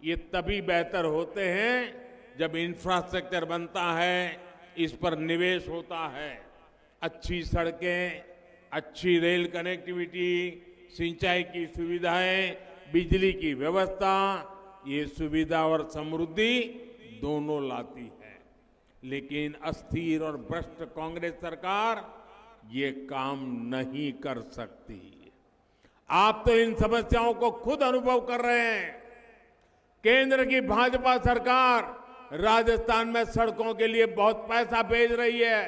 S9: ये तभी बेहतर होते हैं जब इंफ्रास्ट्रक्चर बनता है, इस पर निवेश होता है। अच्छी सड़कें, अच्छी रेल कनेक्टिविटी, सिंचाई की सुविधाएं, बिजली की व्यवस्था, ये सुविधा और समृद्धि दोनों लाती है। लेकिन अस्थिर और भ्रष्ट कांग्रेस सरकार ये काम नहीं कर सकती। आप तो इन समस्याओं को खुद अनुभव कर रहे हैं। केंद्र की भाजपा सरकार राजस्थान में सड़कों के लिए बहुत पैसा भेज रही है,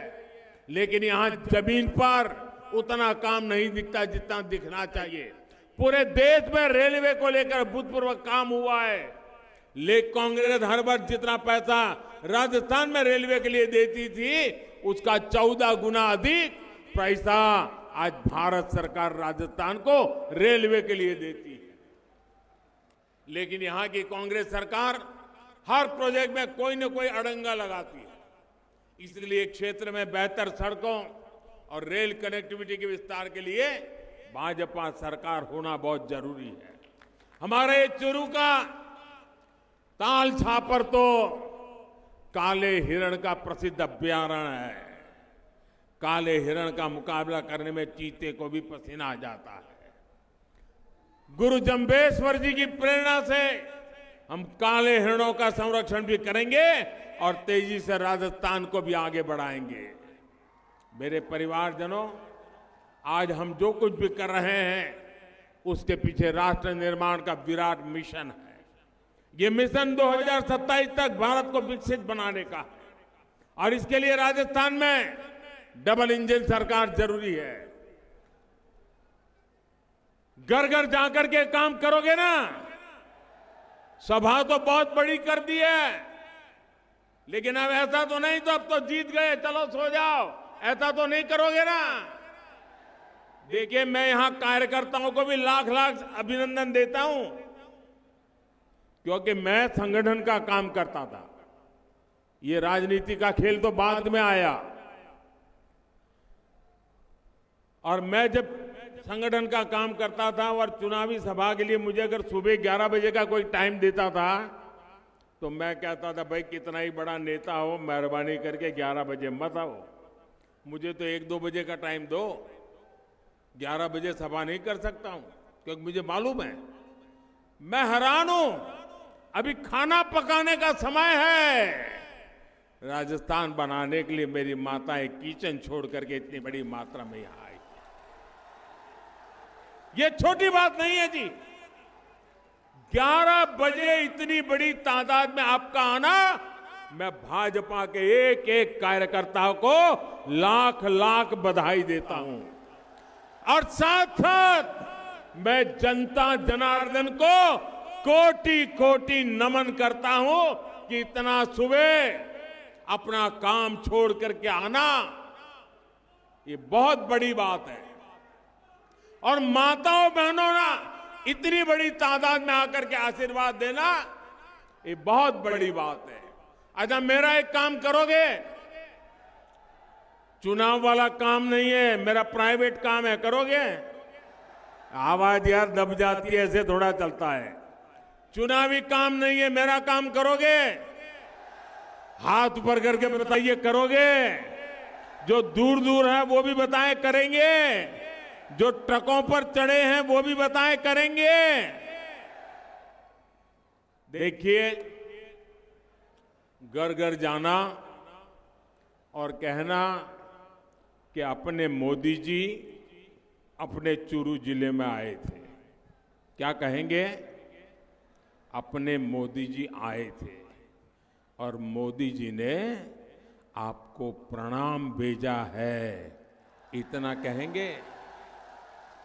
S9: लेकिन यहां जमीन पर उतना काम नहीं दिखता जितना दिखना चाहिए। पूरे देश में रेलवे को लेकर अभूतपूर्व काम हुआ है, लेकिन कांग्रेस हर बार जितना पैसा राजस्थान में रेलवे के लिए देती थी उसका 14 गुना अधिक पैसा आज भारत सरकार राजस्थान को रेलवे के लिए देती है। लेकिन यहां की कांग्रेस सरकार हर प्रोजेक्ट में कोई न कोई अड़ंगा लगाती है। इसलिए क्षेत्र में बेहतर सड़कों और रेल कनेक्टिविटी के विस्तार के लिए भाजपा सरकार होना बहुत जरूरी है। हमारे चुरू का ताल छापर तो काले हिरण का प्रसिद्ध अभ्यारण्य है। काले हिरण का मुकाबला करने में चीते को भी पसीना आ जाता है। गुरु जम्बेश्वर जी की प्रेरणा से हम काले हिरणों का संरक्षण भी करेंगे और तेजी से राजस्थान को भी आगे बढ़ाएंगे। मेरे परिवारजनों, आज हम जो कुछ भी कर रहे हैं उसके पीछे राष्ट्र निर्माण का विराट मिशन है। ये मिशन 2027 तक भारत को विकसित बनाने का है और इसके लिए राजस्थान में डबल इंजन सरकार जरूरी है। घर घर जाकर के काम करोगे ना। सभा तो बहुत बड़ी कर दी है, लेकिन अब ऐसा तो नहीं तो अब तो जीत गए चलो सो जाओ, ऐसा तो नहीं करोगे ना। देखिए, मैं यहां कार्यकर्ताओं को भी लाख लाख अभिनंदन देता हूं, क्योंकि मैं संगठन का काम करता था। ये राजनीति का खेल तो बाद में आया, और मैं जब संगठन का काम करता था और चुनावी सभा के लिए मुझे अगर सुबह 11 बजे का कोई टाइम देता था तो मैं कहता था, भाई कितना ही बड़ा नेता हो, मेहरबानी करके 11 बजे मत आओ, मुझे तो 1-2 बजे का टाइम दो। 11 बजे सभा नहीं कर सकता हूं, क्योंकि मुझे मालूम है। मैं हैरान हूं, अभी खाना पकाने का समय है। राजस्थान बनाने के लिए मेरी माताएं किचन छोड़ करके इतनी बड़ी मात्रा में यहां आई। ये छोटी बात नहीं है जी। 11 बजे इतनी बड़ी तादाद में आपका आना, मैं भाजपा के एक एक कार्यकर्ता को लाख लाख बधाई देता हूं। और साथ साथ मैं जनता जनार्दन को कोटि कोटि नमन करता हूं कि इतना सुबह अपना काम छोड़ करके आना, ये बहुत बड़ी बात है। और माताओं बहनों ना इतनी बड़ी तादाद में आकर के आशीर्वाद देना, ये बहुत बड़ी बात है। अच्छा, मेरा एक काम करोगे? चुनाव वाला काम नहीं है, मेरा प्राइवेट काम है, करोगे? आवाज यार दब जाती है, ऐसे थोड़ा चलता है। चुनावी काम नहीं है, मेरा काम करोगे? हाथ ऊपर करके बताइए, करोगे? जो दूर दूर है वो भी बताएं करेंगे, जो ट्रकों पर चढ़े हैं वो भी बताएं करेंगे। देखिए, घर घर जाना और कहना कि अपने मोदी जी अपने चुरू जिले में आए थे, क्या कहेंगे? अपने मोदी जी आए थे और मोदी जी ने आपको प्रणाम भेजा है, इतना कहेंगे?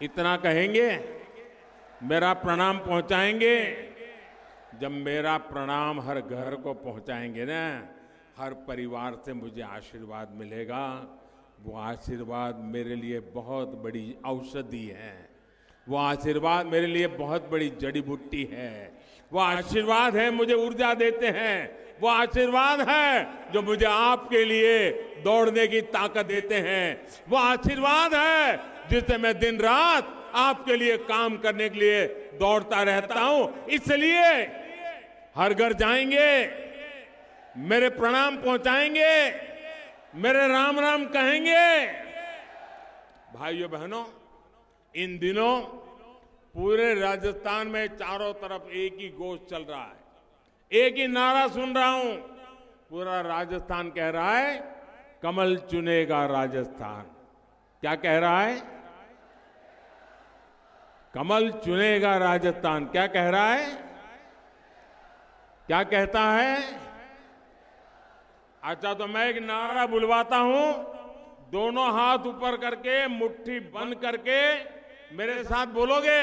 S9: इतना कहेंगे? मेरा प्रणाम पहुंचाएंगे? जब मेरा प्रणाम हर घर को पहुंचाएंगे ना, हर परिवार से मुझे आशीर्वाद मिलेगा। वो आशीर्वाद मेरे लिए बहुत बड़ी औषधि है, वो आशीर्वाद मेरे लिए बहुत बड़ी जड़ी बूटी है, वो आशीर्वाद है मुझे ऊर्जा देते हैं, वो आशीर्वाद है जो मुझे आपके लिए दौड़ने की ताकत देते हैं, वो आशीर्वाद है जिससे मैं दिन रात आपके लिए काम करने के लिए दौड़ता रहता हूं। इसलिए हर घर जाएंगे, मेरे प्रणाम पहुंचाएंगे, मेरे राम राम कहेंगे। भाइयों बहनों, इन दिनों पूरे राजस्थान में चारों तरफ एक ही घोष चल रहा है, एक ही नारा सुन रहा हूं। पूरा राजस्थान कह रहा है, कमल चुनेगा राजस्थान। क्या कह रहा है? कमल चुनेगा राजस्थान, क्या कह रहा है? क्या कहता है? अच्छा, तो मैं एक नारा बुलवाता हूं, दोनों हाथ ऊपर करके मुट्ठी बंद करके मेरे साथ बोलोगे।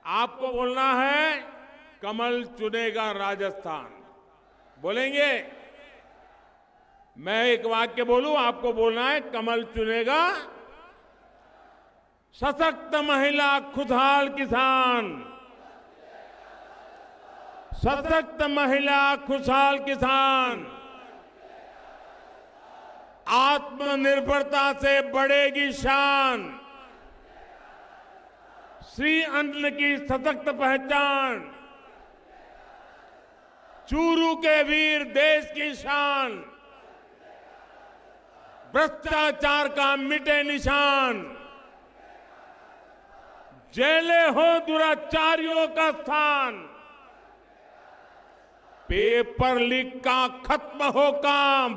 S9: आपको बोलना है कमल चुनेगा राजस्थान, बोलेंगे? मैं एक वाक्य बोलूं, आपको बोलना है कमल चुनेगा। सशक्त महिला, खुशहाल किसान। सशक्त महिला, खुशहाल किसान। आत्मनिर्भरता से बढ़ेगी शान। श्री अन्न की सशक्त पहचान। चूरू के वीर देश की शान। भ्रष्टाचार का मिटे निशान। जेलें हो दुराचारियों का स्थान। पेपर लीक का खत्म हो काम।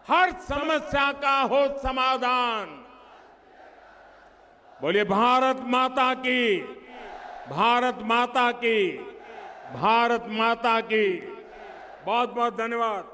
S9: हर समस्या का हो समाधान। बोलिए भारत माता की, भारत माता की, भारत माता की। बहुत बहुत धन्यवाद।